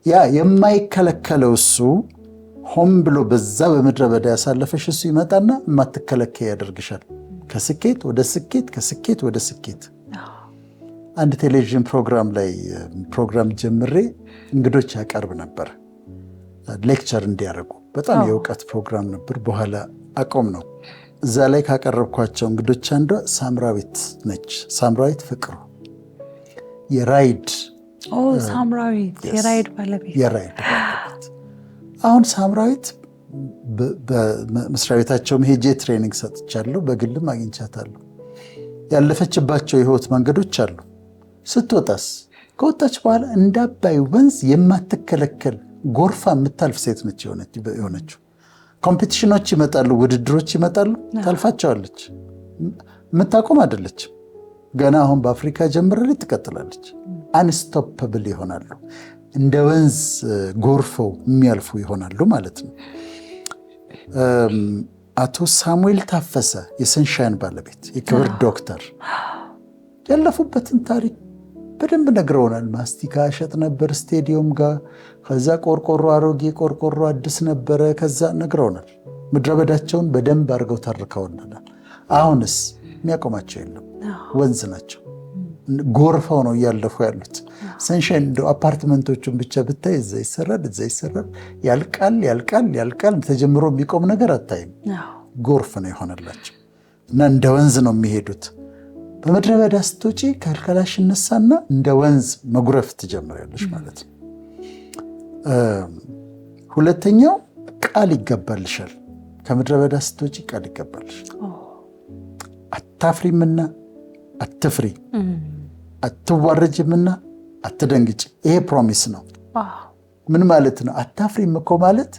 ያ የማይከለከለው እሱ ሆን ብሎ በዛ በምድረ በዳ ያሳለፈሽ እሱ ይመጣና የማትከለከይ ያደርግሻል። ከስኬት ወደ ስኬት፣ ከስኬት ወደ ስኬት። አንድ ቴሌቪዥን ፕሮግራም ላይ ፕሮግራም ጀምሬ እንግዶች ያቀርብ ነበር ሌክቸር እንዲያደርጉ። በጣም የእውቀት ፕሮግራም ነበር። በኋላ አቆም ነው። እዛ ላይ ካቀረብኳቸው እንግዶች አንዷ ሳምራዊት ነች። ሳምራዊት ፍቅሩ የራይድ ባለቤት። አሁን ሳምራዊት በመስሪያ ቤታቸው ሄጄ ትሬኒንግ ሰጥቻለሁ፣ በግልም አግኝቻታለሁ። ያለፈችባቸው የህይወት መንገዶች አሉ። ስትወጣስ ከወጣች በኋላ እንደ አባይ ወንዝ የማትከለከል ጎርፋ የምታልፍ ሴት ነች የሆነችው። ኮምፒቲሽኖች ይመጣሉ፣ ውድድሮች ይመጣሉ፣ ታልፋቸዋለች። የምታቆም አይደለችም። ገና አሁን በአፍሪካ ጀምራ ትቀጥላለች። አንስቶፐብል ይሆናሉ፣ እንደ ወንዝ ጎርፈው የሚያልፉ ይሆናሉ ማለት ነው። አቶ ሳሙኤል ታፈሰ የሰንሻይን ባለቤት የክብር ዶክተር ያለፉበትን ታሪክ በደንብ ነግረውናል። ማስቲካ እሸጥ ነበር ስቴዲየም ጋር፣ ከዛ ቆርቆሮ አሮጌ ቆርቆሮ አዲስ ነበረ፣ ከዛ ነግረውናል። ምድረ በዳቸውን በደንብ አድርገው ተርከውናል። አሁንስ የሚያቆማቸው የለም፣ ወንዝ ናቸው። ጎርፈው ነው እያለፉ ያሉት። ሰንሻይን እንደው አፓርትመንቶቹን ብቻ ብታይ እዛ ይሰራል፣ እዛ ይሰራል፣ ያልቃል። ተጀምሮ የሚቆም ነገር አታይም። ጎርፍ ነው የሆነላቸው እና እንደ ወንዝ ነው የሚሄዱት። በምድረ በዳ ስትወጪ ከልከላሽ እነሳና እንደ ወንዝ መጉረፍ ትጀምሪያለሽ ማለት ነው። ሁለተኛው ቃል ይገባልሻል። ከምድረ በዳ ስትወጪ ቃል ይገባልሻል። አታፍሪምና አትፍሪ፣ አትዋረጅምና አትደንግጭ። ይሄ ፕሮሚስ ነው። ምን ማለት ነው? አታፍሪም እኮ ማለት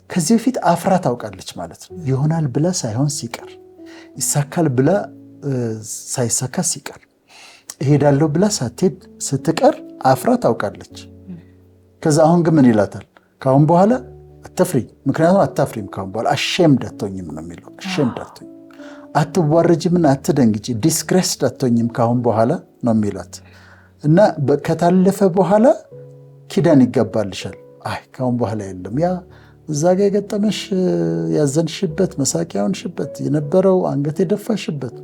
ከዚህ በፊት አፍራ ታውቃለች ማለት ነው። ይሆናል ብላ ሳይሆን ሲቀር፣ ይሳካል ብላ ሳይሳካ ሲቀር፣ እሄዳለሁ ብላ ሳትሄድ ስትቀር አፍራ ታውቃለች። ከዛ አሁን ግን ምን ይላታል? ካሁን በኋላ አትፍሪ፣ ምክንያቱም አታፍሪም ካሁን በኋላ አሼምድ አትሆኝም ነው የሚለው። አሼምድ አትሆኝም፣ አትዋረጅምና አትደንግጭ፣ ዲስግሬስድ አትሆኝም ካሁን በኋላ ነው የሚላት እና ከታለፈ በኋላ ኪዳን ይገባልሻል። አይ ካሁን በኋላ የለም ያ እዛ ጋ የገጠመሽ ያዘንሽበት መሳቂያውንሽበት የነበረው አንገት የደፋሽበት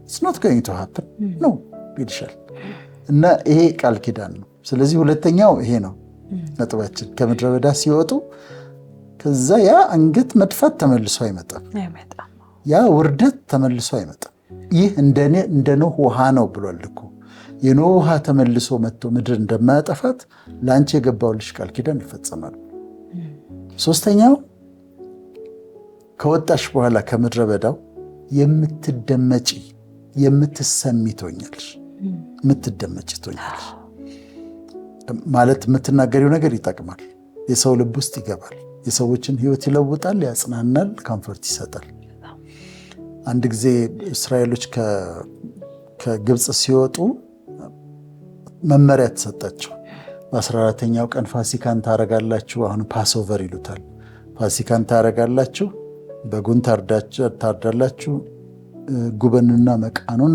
it's not going to happen ነው ይልሻል። እና ይሄ ቃል ኪዳን ነው። ስለዚህ ሁለተኛው ይሄ ነው ነጥባችን። ከምድረ በዳ ሲወጡ ከዛ ያ አንገት መድፋት ተመልሶ አይመጣም፣ ያ ውርደት ተመልሶ አይመጣም። ይህ እንደ ኖህ ውሃ ነው ብሏል እኮ። የኖህ ውሃ ተመልሶ መጥቶ ምድር እንደማያጠፋት ለአንቺ የገባውልሽ ቃል ኪዳን ይፈጸማል። ሶስተኛው ከወጣሽ በኋላ ከምድረ በዳው የምትደመጪ የምትሰሚ ትሆኛለሽ። የምትደመጪ ትሆኛለሽ ማለት የምትናገሪው ነገር ይጠቅማል፣ የሰው ልብ ውስጥ ይገባል፣ የሰዎችን ሕይወት ይለውጣል፣ ያጽናናል፣ ኮምፎርት ይሰጣል። አንድ ጊዜ እስራኤሎች ከግብፅ ሲወጡ መመሪያ ተሰጣቸው። በ14ተኛው ቀን ፋሲካን ታረጋላችሁ። አሁን ፓስኦቨር ይሉታል። ፋሲካን ታረጋላችሁ፣ በጉን ታርዳላችሁ፣ ጉበንና መቃኑን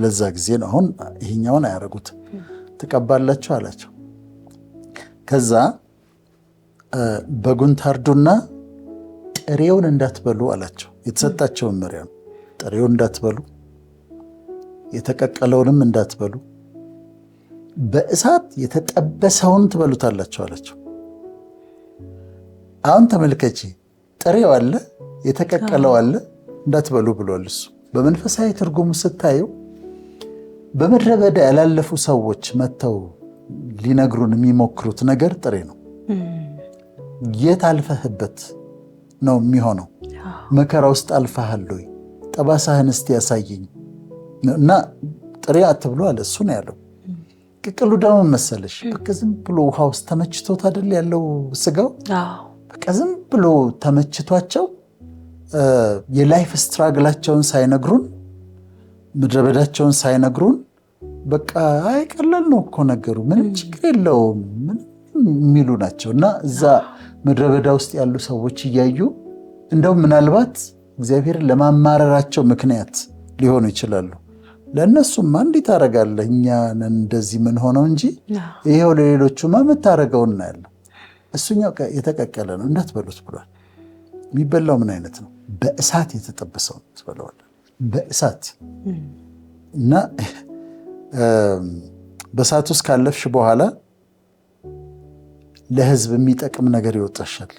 ለዛ ጊዜ ነው። አሁን ይሄኛውን አያረጉት፣ ትቀባላችሁ አላቸው። ከዛ በጉን ታርዱና ጥሬውን እንዳትበሉ አላቸው። የተሰጣቸው መመሪያ ነው። ጥሬውን እንዳትበሉ፣ የተቀቀለውንም እንዳትበሉ፣ በእሳት የተጠበሰውን ትበሉታላችሁ አላቸው። አሁን ተመልከቺ፣ ጥሬው አለ፣ የተቀቀለው አለ፣ እንዳትበሉ ብሏል እሱ። በመንፈሳዊ ትርጉሙ ስታየው በምድረ በዳ ያላለፉ ሰዎች መጥተው ሊነግሩን የሚሞክሩት ነገር ጥሬ ነው። የት አልፈህበት ነው የሚሆነው? መከራ ውስጥ አልፈሃል ወይ? ጠባሳህን እስቲ ያሳየኝ እና ጥሬ አትብሎ አለ። እሱ ነው ያለው። ቅቅሉ ደግሞ መሰለሽ በቃ ዝም ብሎ ውሃ ውስጥ ተመችቶት አይደል ያለው ስጋው። በቃ ዝም ብሎ ተመችቷቸው የላይፍ ስትራግላቸውን ሳይነግሩን፣ ምድረ በዳቸውን ሳይነግሩን በቃ አይ ቀላል ነው እኮ ነገሩ፣ ምንም ችግር የለውም የሚሉ ናቸው። እና እዛ ምድረ በዳ ውስጥ ያሉ ሰዎች እያዩ እንደውም ምናልባት እግዚአብሔርን ለማማረራቸው ምክንያት ሊሆኑ ይችላሉ። ለእነሱማ እንዲህ ታደርጋለህ፣ እኛ እንደዚህ ምን ሆነው እንጂ ይሄው ለሌሎቹማ የምታደርገው እናያለን። እሱኛው የተቀቀለ ነው እንዳትበሉት ብሏል። የሚበላው ምን አይነት ነው? በእሳት የተጠበሰው ትበለዋለህ፣ በእሳት እና በእሳት ውስጥ ካለፍሽ በኋላ ለህዝብ የሚጠቅም ነገር ይወጣሻል።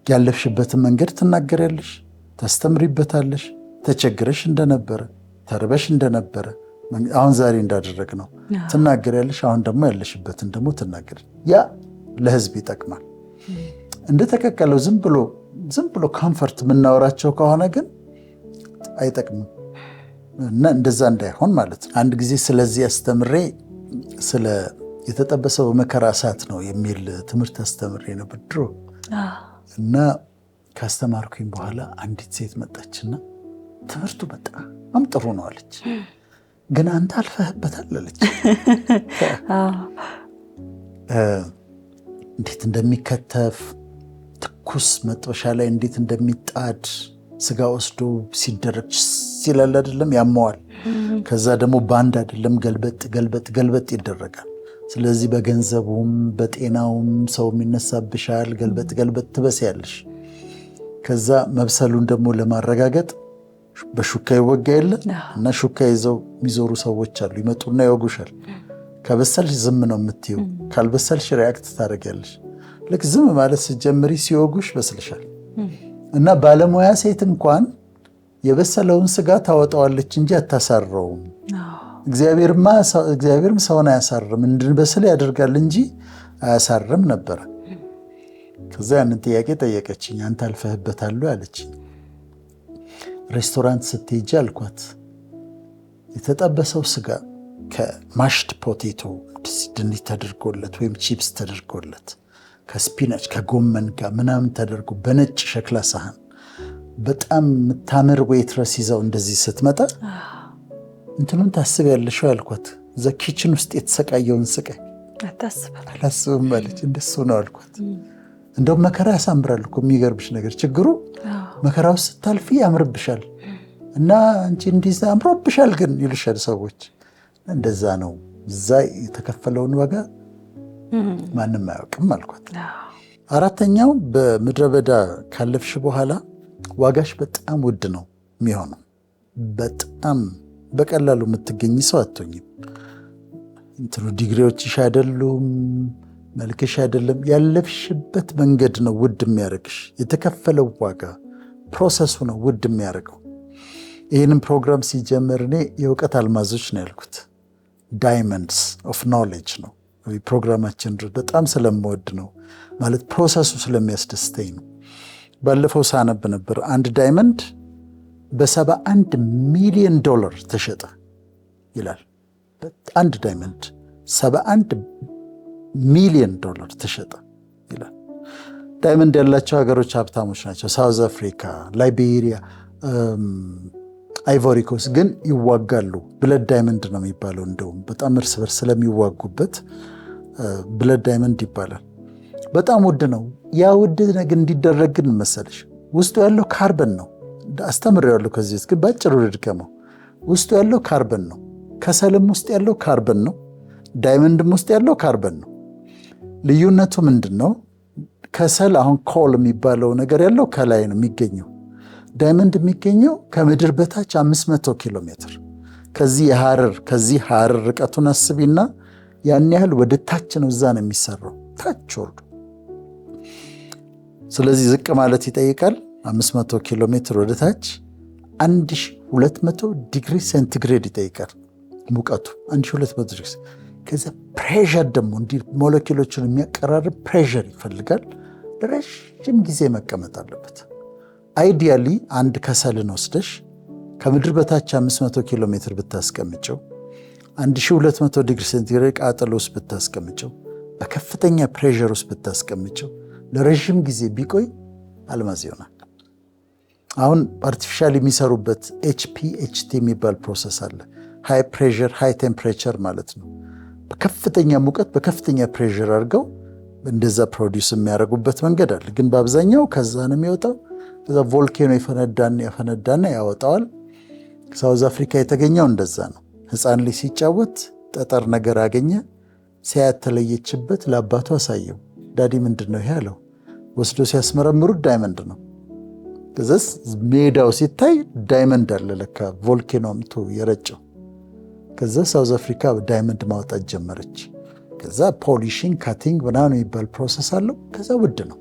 ያለፍሽበትን መንገድ ትናገሪያለሽ፣ ታስተምሪበታለሽ። ተቸግረሽ እንደነበረ፣ ተርበሽ እንደነበረ አሁን ዛሬ እንዳደረግ ነው ትናገሪያለሽ። አሁን ደግሞ ያለሽበትን ደግሞ ትናገሪ። ያ ለህዝብ ይጠቅማል። እንደተቀቀለው ዝም ብሎ ኮምፈርት የምናወራቸው ከሆነ ግን አይጠቅምም። እና እንደዛ እንዳይሆን ማለት ነው። አንድ ጊዜ ስለዚህ አስተምሬ ስለ የተጠበሰው በመከራ እሳት ነው የሚል ትምህርት አስተምሬ ነበር ድሮ። እና ካስተማርኩኝ በኋላ አንዲት ሴት መጣችና ትምህርቱ በጣም ጥሩ ነው አለች፣ ግን አንተ አልፈህበታል አለች። እንዴት እንደሚከተፍ ትኩስ መጥበሻ ላይ እንዴት እንደሚጣድ ስጋ ወስዶ ሲደረግ ሲላል አይደለም ያመዋል። ከዛ ደግሞ ባንድ አይደለም ገልበጥ ይደረጋል። ስለዚህ በገንዘቡም በጤናውም ሰው የሚነሳብሻል። ገልበጥ ትበስያለሽ። ከዛ መብሰሉን ደግሞ ለማረጋገጥ በሹካ ይወጋ የለ እና ሹካ ይዘው የሚዞሩ ሰዎች አሉ። ይመጡና ይወጉሻል። ከበሰልሽ ዝም ነው የምትይው፣ ካልበሰልሽ ሪያክት ታደርጊያለሽ። ልክ ዝም ማለት ስትጀምሪ ሲወጉሽ በስልሻል። እና ባለሙያ ሴት እንኳን የበሰለውን ስጋ ታወጣዋለች እንጂ አታሳረውም። እግዚአብሔርም ሰውን አያሳርም፣ እንድንበስል ያደርጋል እንጂ አያሳርም ነበረ። ከዛ ያንን ጥያቄ ጠየቀችኝ። አንተ አልፈህበታል አለችኝ። ሬስቶራንት ስትሄጂ አልኳት፣ የተጠበሰው ስጋ ከማሽድ ፖቴቶ ድንች ተደርጎለት ወይም ቺፕስ ተደርጎለት ከስፒናች ከጎመን ጋር ምናምን ተደርጎ በነጭ ሸክላ ሳህን በጣም የምታምር ዌይትረስ ይዘው እንደዚህ ስትመጣ እንትኑን ታስቢያለሽ አልኳት። እዛ ኪችን ውስጥ የተሰቃየውን ስቃይ አላስብም አለች። እንደሱ ነው አልኳት። እንደውም መከራ ያሳምራል እኮ። የሚገርምሽ ነገር ችግሩ መከራ ውስጥ ስታልፊ ያምርብሻል እና አንቺ እንዲህ አምሮብሻል ግን ይሉሻል ሰዎች። እንደዛ ነው። እዛ የተከፈለውን ዋጋ ማንም አያውቅም አልኳት። አራተኛው በምድረ በዳ ካለፍሽ በኋላ ዋጋሽ በጣም ውድ ነው የሚሆነው። በጣም በቀላሉ የምትገኝ ሰው አትሆኝም። እንትኑ ዲግሪዎችሽ አይደሉም፣ መልክሽ አይደለም፣ ያለፍሽበት መንገድ ነው ውድ የሚያደርግሽ። የተከፈለው ዋጋ ፕሮሰሱ ነው ውድ የሚያደርገው። ይህንም ፕሮግራም ሲጀምር እኔ የእውቀት አልማዞች ነው ያልኩት። ዳይመንድስ ኦፍ ኖሌጅ ነው ፕሮግራማችን። በጣም ስለምወድ ነው ማለት ፕሮሰሱ ስለሚያስደስተኝ ነው። ባለፈው ሳነብ ነበር አንድ ዳይመንድ $71 ሚሊዮን ተሸጠ ይላል። አንድ ዳይመንድ $71 ሚሊዮን ተሸጠ ይላል። ዳይመንድ ያላቸው ሀገሮች ሀብታሞች ናቸው። ሳውዝ አፍሪካ፣ ላይቤሪያ፣ አይቮሪኮስ ግን ይዋጋሉ። ብለድ ዳይመንድ ነው የሚባለው። እንደውም በጣም እርስ በርስ ስለሚዋጉበት ብለድ ዳይመንድ ይባላል። በጣም ውድ ነው። ያ ውድ ነገር እንዲደረግ ግን መሰለሽ ውስጡ ያለው ካርበን ነው። አስተምሬዋለሁ ከዚህ ውስጥ ግን ባጭሩ ልድገመው። ውስጡ ያለው ካርበን ነው። ከሰልም ውስጥ ያለው ካርበን ነው። ዳይመንድም ውስጥ ያለው ካርበን ነው። ልዩነቱ ምንድን ነው? ከሰል አሁን ኮል የሚባለው ነገር ያለው ከላይ ነው የሚገኘው። ዳይመንድ የሚገኘው ከምድር በታች 500 ኪሎ ሜትር። ከዚህ ሐረር ርቀቱን አስቢና ያን ያህል ወደ ታች ነው። እዛ ነው የሚሰራው፣ ታች ወርዶ። ስለዚህ ዝቅ ማለት ይጠይቃል። 500 ኪሎ ሜትር ወደ ታች 1200 ዲግሪ ሴንቲግሬድ ይጠይቃል ሙቀቱ 1200 ዲግሪ። ከዛ ፕሬሸር ደግሞ እንዲህ ሞለኪሎችን የሚያቀራርብ ፕሬሸር ይፈልጋል። ለረዥም ጊዜ መቀመጥ አለበት። አይዲያሊ አንድ ከሰልን ወስደሽ ከምድር በታች 500 ኪሎ ሜትር ብታስቀምጨው 1200 ዲግሪ ሴንቲግሬድ ቃጠሎ ውስጥ ብታስቀምጨው በከፍተኛ ፕሬሸር ውስጥ ብታስቀምጨው ለረዥም ጊዜ ቢቆይ አልማዝ ይሆናል። አሁን አርቲፊሻል የሚሰሩበት HPHT የሚባል ፕሮሰስ አለ። ሃይ ፕሬሸር ሃይ ቴምፕሬቸር ማለት ነው። በከፍተኛ ሙቀት በከፍተኛ ፕሬሸር አድርገው እንደዛ ፕሮዲውስ የሚያደርጉበት መንገድ አለ። ግን በአብዛኛው ከዛ ነው የሚወጣው። ከዛ ቮልኬኖ ያፈነዳና ያወጣዋል። ሳውዝ አፍሪካ የተገኘው እንደዛ ነው። ሕፃን ልጅ ሲጫወት ጠጠር ነገር አገኘ። ሲያያት ተለየችበት። ለአባቱ አሳየው። ዳዲ ምንድን ነው ይሄ አለው። ወስዶ ሲያስመረምሩት ዳይመንድ ነው። ከዛስ ሜዳው ሲታይ ዳይመንድ አለ ለካ ቮልኬኖ አምጥቶ የረጨው። ከዛ ሳውዝ አፍሪካ ዳይመንድ ማውጣት ጀመረች። ከዛ ፖሊሽንግ ካቲንግ ምናምን የሚባል ፕሮሰስ አለው። ከዛ ውድ ነው፣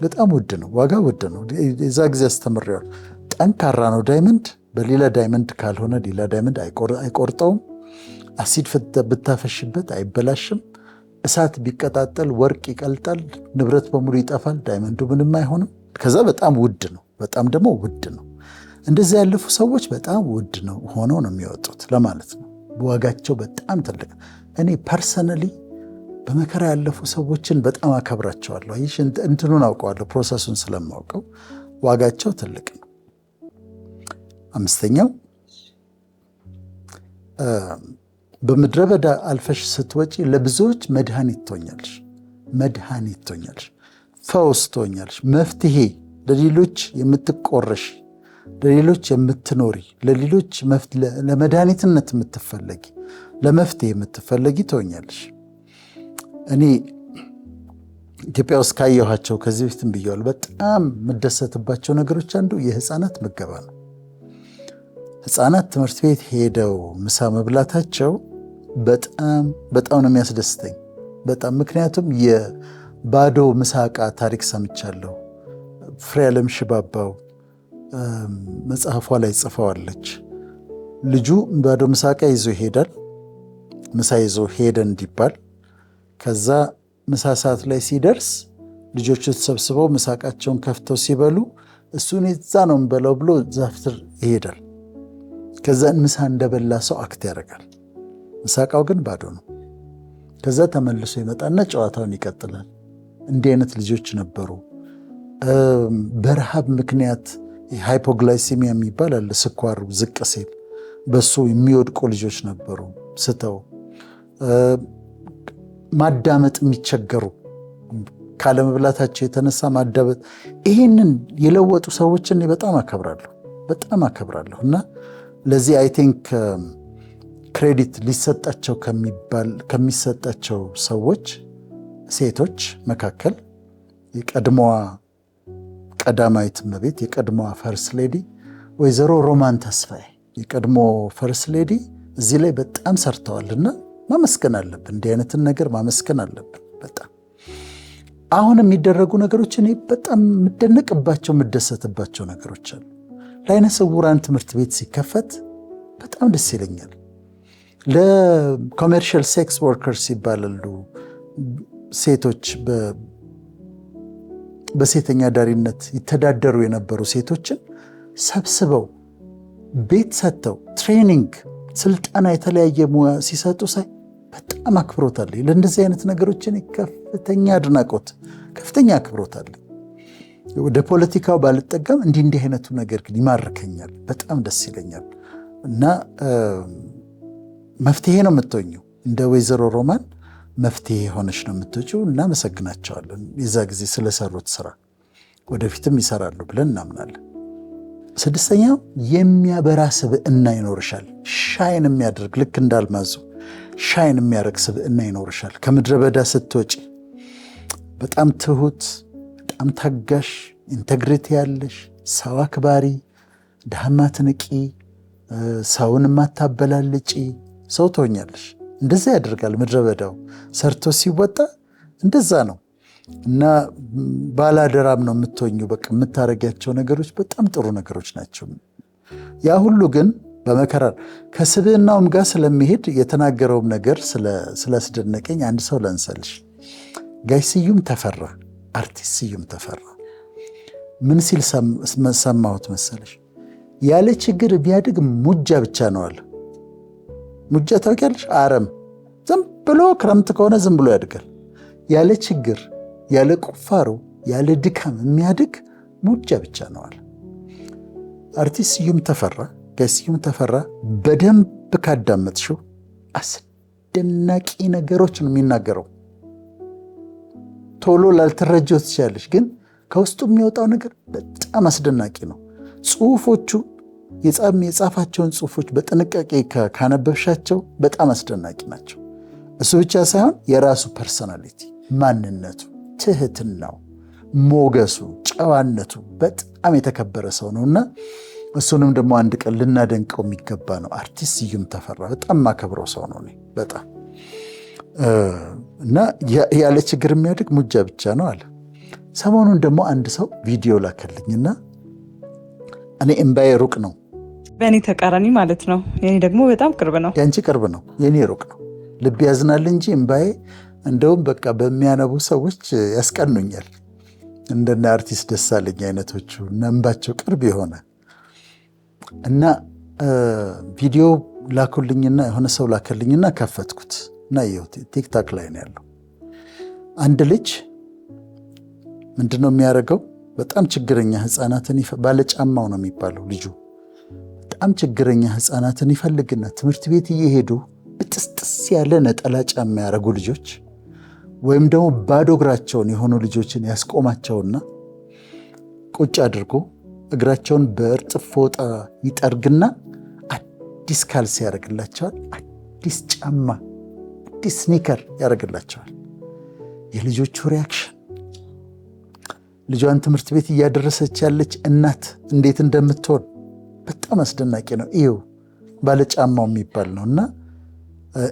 በጣም ውድ ነው፣ ዋጋ ውድ ነው። የዛ ጊዜ አስተምሬዋል። ጠንካራ ነው ዳይመንድ፣ በሌላ ዳይመንድ ካልሆነ ሌላ ዳይመንድ አይቆርጠውም። አሲድ ብታፈሽበት አይበላሽም። እሳት ቢቀጣጠል ወርቅ ይቀልጣል፣ ንብረት በሙሉ ይጠፋል፣ ዳይመንዱ ምንም አይሆንም። ከዛ በጣም ውድ ነው፣ በጣም ደግሞ ውድ ነው። እንደዚህ ያለፉ ሰዎች በጣም ውድ ነው ሆነው ነው የሚወጡት ለማለት ነው። ዋጋቸው በጣም ትልቅ። እኔ ፐርሰናሊ በመከራ ያለፉ ሰዎችን በጣም አከብራቸዋለሁ። ይህ እንትኑን አውቀዋለሁ፣ ፕሮሰሱን ስለማውቀው ዋጋቸው ትልቅ ነው። አምስተኛው በምድረ በዳ አልፈሽ ስትወጪ ለብዙዎች መድኃኒት ትሆኛለሽ። መድኃኒት ትሆኛለሽ፣ ፈውስ ትሆኛለሽ፣ መፍትሄ፣ ለሌሎች የምትቆረሽ፣ ለሌሎች የምትኖሪ፣ ለሌሎች ለመድኃኒትነት የምትፈለጊ፣ ለመፍትሄ የምትፈለጊ ትሆኛለሽ። እኔ ኢትዮጵያ ውስጥ ካየኋቸው ከዚህ በፊትም ብየዋል፣ በጣም የምደሰትባቸው ነገሮች አንዱ የህፃናት ምገባ ነው። ህፃናት ትምህርት ቤት ሄደው ምሳ መብላታቸው በጣም ነው የሚያስደስተኝ። በጣም ምክንያቱም የባዶ ምሳ ዕቃ ታሪክ ሰምቻለሁ። ፍሬዓለም ሽባባው መጽሐፏ ላይ ጽፈዋለች። ልጁ ባዶ ምሳ ዕቃ ይዞ ይሄዳል። ምሳ ይዞ ሄደ እንዲባል፣ ከዛ ምሳ ሰዓት ላይ ሲደርስ ልጆቹ ተሰብስበው ምሳ ዕቃቸውን ከፍተው ሲበሉ እሱን እዛ ነው የምበላው ብሎ ዛፍ ስር ይሄዳል። ከዛ ምሳ እንደበላ ሰው አክት ያደርጋል። ምሳ ዕቃው ግን ባዶ ነው። ከዛ ተመልሶ ይመጣና ጨዋታውን ይቀጥላል። እንዲህ አይነት ልጆች ነበሩ። በረሃብ ምክንያት ሃይፖግላይሲሚያ የሚባል አለ፣ ስኳሩ ዝቅ ሲል በሱ የሚወድቁ ልጆች ነበሩ። ስተው ማዳመጥ የሚቸገሩ ካለመብላታቸው የተነሳ ማዳመጥ፣ ይህንን የለወጡ ሰዎችን በጣም አከብራለሁ እና ለዚህ አይ ቲንክ ክሬዲት ሊሰጣቸው ከሚሰጣቸው ሰዎች ሴቶች መካከል የቀድሞዋ ቀዳማዊት እመቤት የቀድሞዋ ፈርስት ሌዲ ወይዘሮ ሮማን ተስፋዬ የቀድሞ ፈርስት ሌዲ እዚህ ላይ በጣም ሰርተዋልና ማመስገን አለብን። እንዲህ አይነትን ነገር ማመስገን አለብን። በጣም አሁን የሚደረጉ ነገሮች እኔ በጣም የምደነቅባቸው የምደሰትባቸው ነገሮች አሉ። ለዓይነ ስውራን ትምህርት ቤት ሲከፈት በጣም ደስ ይለኛል። ለኮሜርሻል ሴክስ ወርከርስ ይባላሉ። ሴቶች በሴተኛ ዳሪነት ይተዳደሩ የነበሩ ሴቶችን ሰብስበው ቤት ሰጥተው ትሬኒንግ፣ ስልጠና፣ የተለያየ ሙያ ሲሰጡ ሳይ በጣም አክብሮት አለኝ። ለእንደዚህ አይነት ነገሮችን ከፍተኛ አድናቆት፣ ከፍተኛ አክብሮት አለኝ። ወደ ፖለቲካው ባልጠቀም እንዲህ አይነቱ ነገር ግን ይማርከኛል፣ በጣም ደስ ይለኛል እና መፍትሄ ነው የምትሆኚው። እንደ ወይዘሮ ሮማን መፍትሄ ሆነች ነው የምትወጪው። እናመሰግናቸዋለን የዛ ጊዜ ስለሰሩት ስራ፣ ወደፊትም ይሰራሉ ብለን እናምናለን። ስድስተኛው የሚያበራ ስብዕና ይኖርሻል። ሻይን የሚያደርግ ልክ እንዳልማዙ ሻይን የሚያደርግ ስብዕና ይኖርሻል። ከምድረ በዳ ስትወጪ በጣም ትሁት፣ በጣም ታጋሽ፣ ኢንቴግሪቲ ያለሽ፣ ሰው አክባሪ፣ ድሃ ማትንቂ፣ ሰውን ማታበላልጪ ሰው ትሆኛለሽ። እንደዛ ያደርጋል ምድረ በዳው ሰርቶ ሲወጣ እንደዛ ነው እና ባላደራም ነው የምትሆኙ። በቃ የምታረጊያቸው ነገሮች በጣም ጥሩ ነገሮች ናቸው። ያ ሁሉ ግን በመከራ ከስብዕናውም ጋር ስለሚሄድ የተናገረውም ነገር ስላስደነቀኝ አንድ ሰው ላንሳልሽ። ጋሽ ስዩም ተፈራ፣ አርቲስት ስዩም ተፈራ ምን ሲል ሰማሁት መሰለሽ? ያለ ችግር ቢያድግ ሙጃ ብቻ ነው አለ። ሙጃ ታውቂያለሽ? አረም ዝም ብሎ ክረምት ከሆነ ዝም ብሎ ያድጋል። ያለ ችግር፣ ያለ ቁፋሮ፣ ያለ ድካም የሚያድግ ሙጃ ብቻ ነው አለ። አርቲስት ስዩም ተፈራ፣ ጋሽ ስዩም ተፈራ በደንብ ካዳመጥሽው አስደናቂ ነገሮች ነው የሚናገረው። ቶሎ ላልተረጀው ትችላለሽ፣ ግን ከውስጡ የሚወጣው ነገር በጣም አስደናቂ ነው። ጽሁፎቹ የጻፋቸውን ጽሁፎች በጥንቃቄ ካነበብሻቸው በጣም አስደናቂ ናቸው። እሱ ብቻ ሳይሆን የራሱ ፐርሶናሊቲ፣ ማንነቱ፣ ትህትናው፣ ሞገሱ፣ ጨዋነቱ በጣም የተከበረ ሰው ነውና እሱንም ደግሞ አንድ ቀን ልናደንቀው የሚገባ ነው። አርቲስት ስዩም ተፈራ በጣም ማከብረው ሰው ነው። በጣም እና ያለ ችግር የሚያድግ ሙጃ ብቻ ነው አለ። ሰሞኑን ደግሞ አንድ ሰው ቪዲዮ ላከልኝና እኔ እምባዬ ሩቅ ነው። በእኔ ተቃራኒ ማለት ነው። የኔ ደግሞ በጣም ቅርብ ነው። ያንቺ ቅርብ ነው፣ የኔ ሩቅ ነው። ልብ ያዝናል እንጂ እምባዬ እንደውም በቃ በሚያነቡ ሰዎች ያስቀኑኛል። እንደነ አርቲስት ደሳለኝ አይነቶቹ እና እንባቸው ቅርብ የሆነ እና ቪዲዮ ላኩልኝና የሆነ ሰው ላከልኝና ከፈትኩት እና ይኸውት ቲክታክ ላይ ነው ያለው። አንድ ልጅ ምንድነው የሚያደርገው? በጣም ችግረኛ ህፃናትን ባለጫማው ነው የሚባለው ልጁ። በጣም ችግረኛ ህፃናትን ይፈልግና ትምህርት ቤት እየሄዱ ብጥስጥስ ያለ ነጠላ ጫማ ያደረጉ ልጆች ወይም ደግሞ ባዶ እግራቸውን የሆኑ ልጆችን ያስቆማቸውና ቁጭ አድርጎ እግራቸውን በእርጥብ ፎጣ ይጠርግና አዲስ ካልሲ ያደርግላቸዋል፣ አዲስ ጫማ፣ አዲስ ስኒከር ያደርግላቸዋል። የልጆቹ ሪያክሽን ልጇን ትምህርት ቤት እያደረሰች ያለች እናት እንዴት እንደምትሆን በጣም አስደናቂ ነው። ይኸው ባለጫማው የሚባል ነው። እና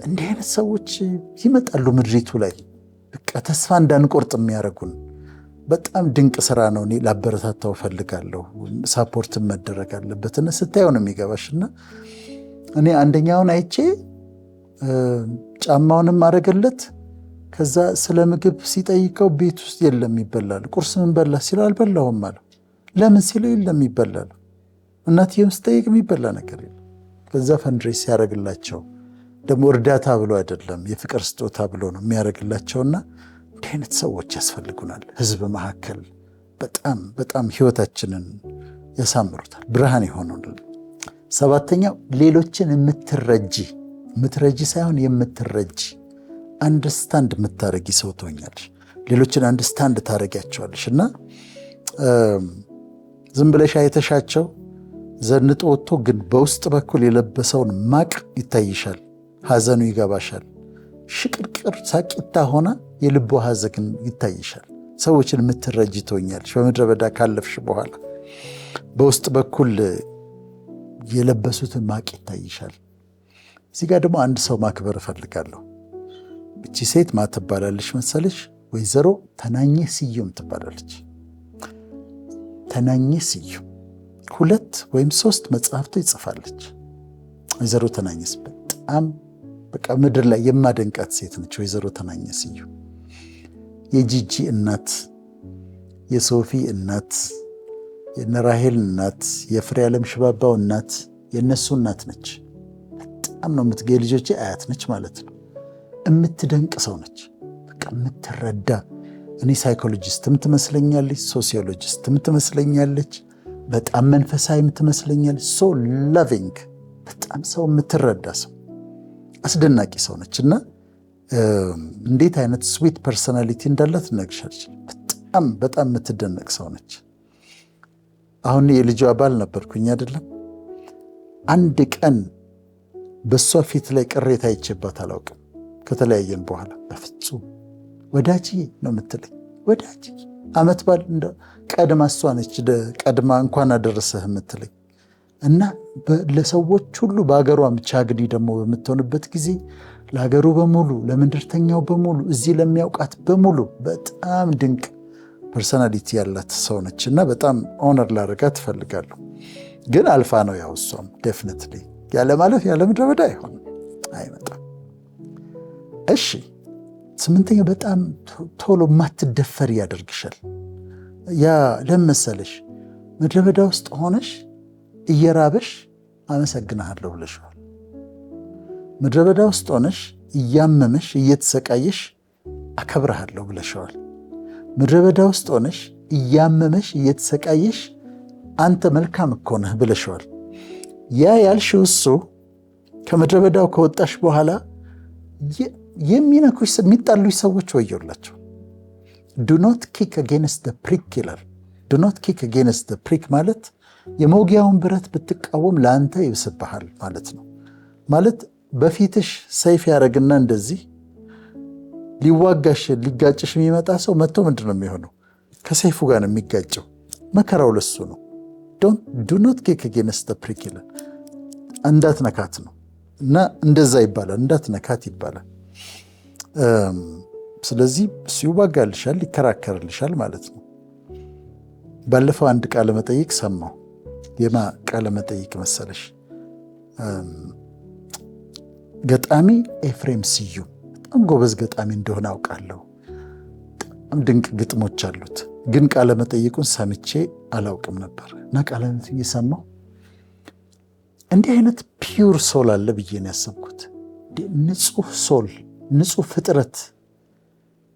እንዲህ አይነት ሰዎች ይመጣሉ ምድሪቱ ላይ በቃ ተስፋ እንዳንቆርጥ የሚያደርጉን በጣም ድንቅ ስራ ነው። እኔ ላበረታታው ፈልጋለሁ። ሳፖርትን መደረግ አለበትና ስታየው ነው የሚገባሽና እኔ አንደኛውን አይቼ ጫማውንም አደረገለት። ከዛ ስለ ምግብ ሲጠይቀው ቤት ውስጥ የለም ይበላል። ቁርስ ምን በላ ሲለው አልበላሁም አለው። ለምን ሲለው የለም ይበላል። እናትየም ስጠይቅ የሚበላ ነገር የለም። ከዛ ፈንድሬስ ያደረግላቸው ደግሞ እርዳታ ብሎ አይደለም የፍቅር ስጦታ ብሎ ነው የሚያደርግላቸውና እንዲህ አይነት ሰዎች ያስፈልጉናል። ህዝብ መካከል በጣም በጣም ህይወታችንን ያሳምሩታል፣ ብርሃን ይሆኑልን። ሰባተኛው ሌሎችን የምትረጂ ሳይሆን የምትረጂ አንደርስታንድ የምታረጊ ሰው ትሆኛለሽ። ሌሎችን አንደርስታንድ ታረጊያቸዋለሽ እና ዝም ብለሽ አይተሻቸው ዘንጦ ወጥቶ ግን በውስጥ በኩል የለበሰውን ማቅ ይታይሻል። ሐዘኑ ይገባሻል። ሽቅርቅር ሳቂታ ሆና የልቦ ሐዘን ይታይሻል። ሰዎችን የምትረጂ ትሆኛለሽ። በምድረ በዳ ካለፍሽ በኋላ በውስጥ በኩል የለበሱትን ማቅ ይታይሻል። እዚህ ጋር ደግሞ አንድ ሰው ማክበር እፈልጋለሁ። እቺ ሴት ማ ትባላለች መሰለሽ? ወይዘሮ ተናኘ ስዩም ትባላለች። ተናኘ ስዩም 2 ወይም 3 መጽሐፍቶ ይጽፋለች። ወይዘሮ ተናኘ በጣም በቃ ምድር ላይ የማደንቃት ሴት ነች። ወይዘሮ ተናኘ ስዩም የጂጂ እናት፣ የሶፊ እናት፣ የነራሄል እናት፣ የፍሬ ዓለም ሽባባው እናት፣ የነሱ እናት ነች። በጣም ነው የልጆቼ አያት ነች ማለት ነው። የምትደንቅ ሰው ነች። በቃ የምትረዳ እኔ ሳይኮሎጂስትም ትመስለኛለች፣ ሶሲዮሎጂስትም ትመስለኛለች፣ በጣም መንፈሳዊም ትመስለኛለች። ሶ ላቪንግ በጣም ሰው የምትረዳ ሰው አስደናቂ ሰው ነች እና እንዴት አይነት ስዊት ፐርሶናሊቲ እንዳላት ትነግርሻለች። በጣም በጣም የምትደነቅ ሰው ነች። አሁን የልጇ ባል ነበርኩኝ አይደለም። አንድ ቀን በእሷ ፊት ላይ ቅሬታ አይቼባት አላውቅም። ከተለያየን በኋላ በፍጹም ወዳጅ ነው የምትለኝ። ወዳጅ ዓመት ባል ቀድማ እሷ ነች ቀድማ እንኳን አደረሰህ የምትለኝ እና ለሰዎች ሁሉ በሀገሯ ቻግኒ ደግሞ በምትሆንበት ጊዜ ለሀገሩ በሙሉ ለምድርተኛው በሙሉ እዚህ ለሚያውቃት በሙሉ በጣም ድንቅ ፐርሶናሊቲ ያላት ሰው ነች እና በጣም ኦነር ላደርጋት ትፈልጋለሁ። ግን አልፋ ነው ያው እሷም ዴፊኒትሊ ያለ ማለፍ ያለ ምድረ በዳ አይሆንም፣ አይመጣም። እሺ 8ኛ በጣም ቶሎ ማትደፈር ያደርግሻል። ያ ለመሰለሽ ምድረ በዳ ውስጥ ሆነሽ እየራበሽ አመሰግናለሁ ብለሽዋል። ምድረ በዳ ውስጥ ሆነሽ እያመመሽ እየተሰቃየሽ አከብርሃለሁ ብለሽዋል። ምድረ በዳ ውስጥ ሆነሽ እያመመሽ እየተሰቃየሽ አንተ መልካም እኮ ነህ ብለሽዋል። ያ ያልሽው እሱ ከምድረ በዳው ከወጣሽ በኋላ የሚነኩሽ የሚጣሉሽ ሰዎች ወዮላቸው። ዱ ኖት ኪክ አጌንስት ዘ ፕሪክ ይላል። ዱ ኖት ኪክ አጌንስት ዘ ፕሪክ ማለት የመውጊያውን ብረት ብትቃወም ለአንተ ይብስብሃል ማለት ነው። ማለት በፊትሽ ሰይፍ ያደረግና እንደዚህ ሊዋጋሽ ሊጋጭሽ የሚመጣ ሰው መጥቶ ምንድን ነው የሚሆነው? ከሰይፉ ጋር ነው የሚጋጨው። መከራው ለሱ ነው። ዱ ኖት ኪክ አጌንስት ዘ ፕሪክ ይላል። እንዳትነካት ነው እና እንደዛ ይባላል፣ እንዳትነካት ይባላል። ስለዚህ እሱ ይዋጋልሻል፣ ይከራከርልሻል ማለት ነው። ባለፈው አንድ ቃለ መጠይቅ ሰማሁ። የማ ቃለ መጠይቅ መሰለሽ? ገጣሚ ኤፍሬም ስዩም በጣም ጎበዝ ገጣሚ እንደሆነ አውቃለሁ። በጣም ድንቅ ግጥሞች አሉት። ግን ቃለ መጠይቁን ሰምቼ አላውቅም ነበር እና ቃለ መጠይቅ ሰማሁ። እንዲህ አይነት ፒውር ሶል አለ ብዬ ነው ያሰብኩት። ንጹህ ሶል፣ ንጹህ ፍጥረት፣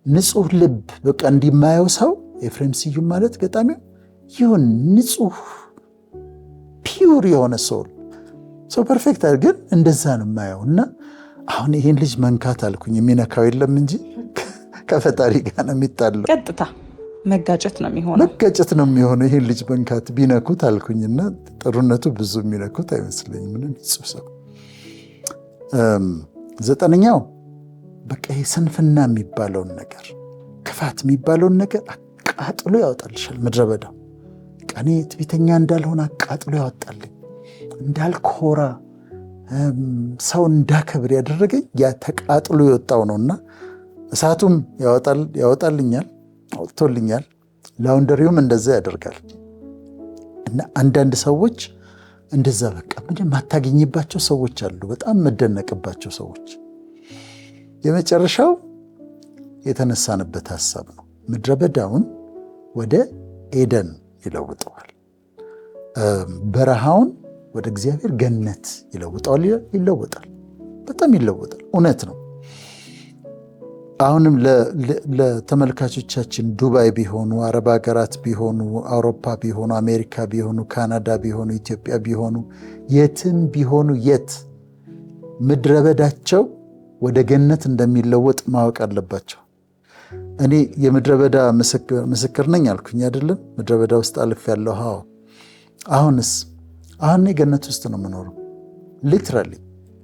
ንጹህ ልብ። በቃ እንዲማየው ሰው ኤፍሬም ስዩም ማለት ገጣሚው ይሁን ንጹህ ፒውር የሆነ ሶል ሰው ፐርፌክት ግን እንደዛ ነው የማየው። እና አሁን ይሄን ልጅ መንካት አልኩኝ። የሚነካው የለም እንጂ ከፈጣሪ ጋር ነው የሚጣለው። ቀጥታ መጋጨት ነው የሚሆነው፣ መጋጨት ነው የሚሆነው። ይሄን ልጅ መንካት ቢነኩት አልኩኝና ጥሩነቱ ብዙ የሚነኩት አይመስለኝም። ምንም ንጹህ ሰው። 9ኛው በቃ ይሄ ስንፍና የሚባለውን ነገር፣ ክፋት የሚባለውን ነገር አቃጥሎ ያወጣልሻል። ምድረ በዳው እኔ ትዕቢተኛ እንዳልሆነ አቃጥሎ ያወጣልኝ፣ እንዳልኮራ ሰው እንዳከብር ያደረገኝ ያ ተቃጥሎ የወጣው ነውና እሳቱም ያወጣልኛል፣ አውጥቶልኛል። ላውንደሪውም እንደዛ ያደርጋል። እና አንዳንድ ሰዎች እንደዛ በቃ ምንም ማታገኝባቸው ሰዎች አሉ፣ በጣም መደነቅባቸው ሰዎች። የመጨረሻው የተነሳንበት ሐሳብ ነው። ምድረ በዳውን ወደ ኤደን ይለውጠዋል። በረሃውን ወደ እግዚአብሔር ገነት ይለውጠዋል። ይለወጣል፣ በጣም ይለወጣል። እውነት ነው። አሁንም ለተመልካቾቻችን ዱባይ ቢሆኑ፣ አረብ ሀገራት ቢሆኑ፣ አውሮፓ ቢሆኑ፣ አሜሪካ ቢሆኑ፣ ካናዳ ቢሆኑ፣ ኢትዮጵያ ቢሆኑ፣ የትም ቢሆኑ የት ምድረ በዳቸው ወደ ገነት እንደሚለወጥ ማወቅ አለባቸው። እኔ የምድረ በዳ ምስክር ነኝ አልኩኝ አይደለም? ምድረ በዳ ውስጥ አልፍ ያለው። አሁንስ አሁን ገነት ውስጥ ነው የምኖረው። ሊትራሊ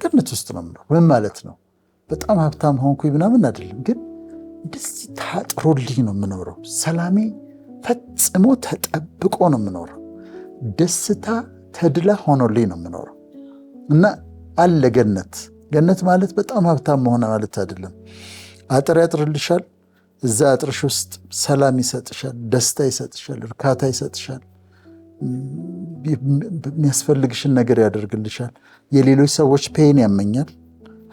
ገነት ውስጥ ነው የምኖረው። ምን ማለት ነው? በጣም ሀብታም ሆንኩኝ ምናምን አይደለም፣ ግን እንደዚህ ታጥሮልኝ ነው የምኖረው። ሰላሜ ፈጽሞ ተጠብቆ ነው የምኖረው። ደስታ ተድላ ሆኖልኝ ነው የምኖረው። እና አለ ገነት። ገነት ማለት በጣም ሀብታም መሆን ማለት አይደለም። አጥር ያጥርልሻል። እዛ አጥርሽ ውስጥ ሰላም ይሰጥሻል፣ ደስታ ይሰጥሻል፣ እርካታ ይሰጥሻል፣ የሚያስፈልግሽን ነገር ያደርግልሻል። የሌሎች ሰዎች ፔን ያመኛል፣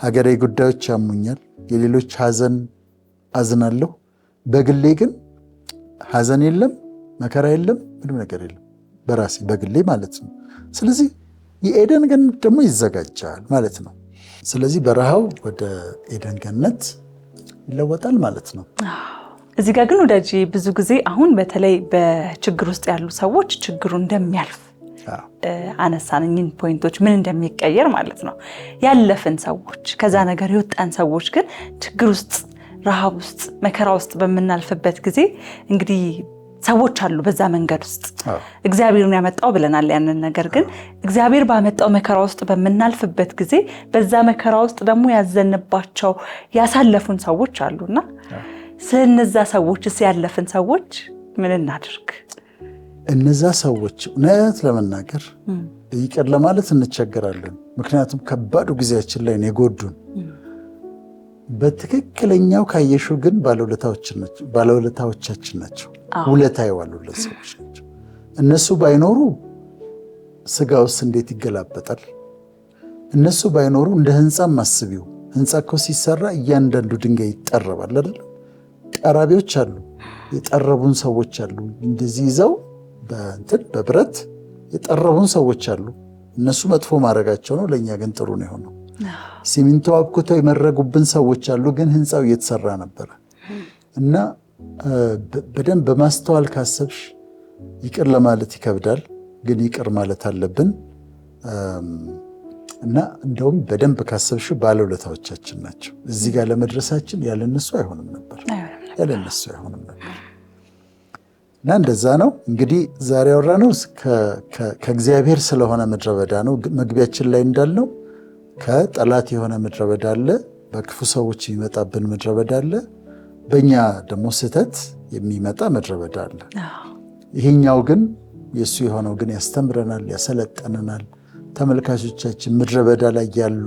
ሀገራዊ ጉዳዮች ያሙኛል፣ የሌሎች ሀዘን አዝናለሁ። በግሌ ግን ሀዘን የለም፣ መከራ የለም፣ ምንም ነገር የለም በራሴ በግሌ ማለት ነው። ስለዚህ የኤደን ገነት ደግሞ ይዘጋጃል ማለት ነው። ስለዚህ በረሃው ወደ ኤደን ገነት ይለወጣል ማለት ነው። እዚህ ጋር ግን ወዳጅ ብዙ ጊዜ አሁን በተለይ በችግር ውስጥ ያሉ ሰዎች ችግሩ እንደሚያልፍ አነሳንኝን ፖይንቶች ምን እንደሚቀየር ማለት ነው። ያለፍን ሰዎች ከዛ ነገር የወጣን ሰዎች ግን ችግር ውስጥ፣ ረሃብ ውስጥ፣ መከራ ውስጥ በምናልፍበት ጊዜ እንግዲህ ሰዎች አሉ በዛ መንገድ ውስጥ እግዚአብሔርን ያመጣው ብለናል። ያንን ነገር ግን እግዚአብሔር ባመጣው መከራ ውስጥ በምናልፍበት ጊዜ በዛ መከራ ውስጥ ደግሞ ያዘንባቸው ያሳለፉን ሰዎች አሉና ስለነዛ ሰዎችስ ያለፍን ሰዎች ምን እናድርግ? እነዛ ሰዎች እውነት ለመናገር ይቅር ለማለት እንቸገራለን። ምክንያቱም ከባዱ ጊዜያችን ላይ ነው የጎዱን። በትክክለኛው ካየሹ ግን ባለውለታዎቻችን ናቸው። ውለታ የዋሉለት ሰዎች ናቸው። እነሱ ባይኖሩ ስጋ ውስጥ እንዴት ይገላበጣል? እነሱ ባይኖሩ እንደ ህንፃም አስቢው። ህንፃ እኮ ሲሰራ እያንዳንዱ ድንጋይ ይጠረባል አይደል? ጠራቢዎች አሉ፣ የጠረቡን ሰዎች አሉ። እንደዚህ ይዘው በብረት የጠረቡን ሰዎች አሉ። እነሱ መጥፎ ማድረጋቸው ነው፣ ለእኛ ግን ጥሩ ነው የሆነው። ሲሚንቶ አብኩተው የመረጉብን ሰዎች አሉ፣ ግን ህንፃው እየተሰራ ነበረ። እና በደንብ በማስተዋል ካሰብሽ ይቅር ለማለት ይከብዳል፣ ግን ይቅር ማለት አለብን። እና እንደውም በደንብ ካሰብሽ ባለውለታዎቻችን ናቸው። እዚህ ጋር ለመድረሳችን ያለነሱ አይሆንም ነበር፣ ያለነሱ አይሆንም ነበር። እና እንደዛ ነው እንግዲህ ዛሬ ያወራነው ከእግዚአብሔር ስለሆነ ምድረ በዳ ነው። መግቢያችን ላይ እንዳልነው ከጠላት የሆነ ምድረ በዳ አለ፣ በክፉ ሰዎች የሚመጣብን ምድረ በዳ አለ፣ በእኛ ደግሞ ስህተት የሚመጣ ምድረ በዳ አለ። ይሄኛው ግን የእሱ የሆነው ግን ያስተምረናል፣ ያሰለጠነናል። ተመልካቾቻችን ምድረ በዳ ላይ ያሉ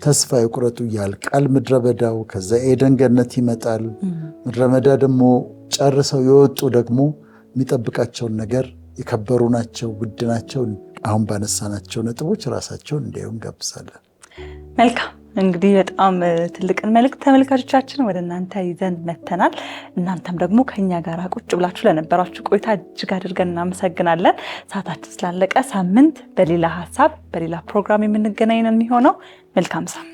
ተስፋ ይቁረጡ፣ ያልቃል ምድረ በዳው፣ ከዛ ኤደን ገነት ይመጣል። ምድረ በዳ ደግሞ ጨርሰው የወጡ ደግሞ የሚጠብቃቸውን ነገር የከበሩ ናቸው፣ ውድ ናቸው። አሁን ባነሳናቸው ነጥቦች ራሳቸውን እንዲያዩ እንጋብዛለን። መልካም እንግዲህ በጣም ትልቅን መልእክት ተመልካቾቻችን ወደ እናንተ ይዘን መተናል። እናንተም ደግሞ ከኛ ጋር ቁጭ ብላችሁ ለነበራችሁ ቆይታ እጅግ አድርገን እናመሰግናለን። ሰዓታችን ስላለቀ ሳምንት በሌላ ሀሳብ በሌላ ፕሮግራም የምንገናኝ ነው የሚሆነው። መልካም ሳምንት።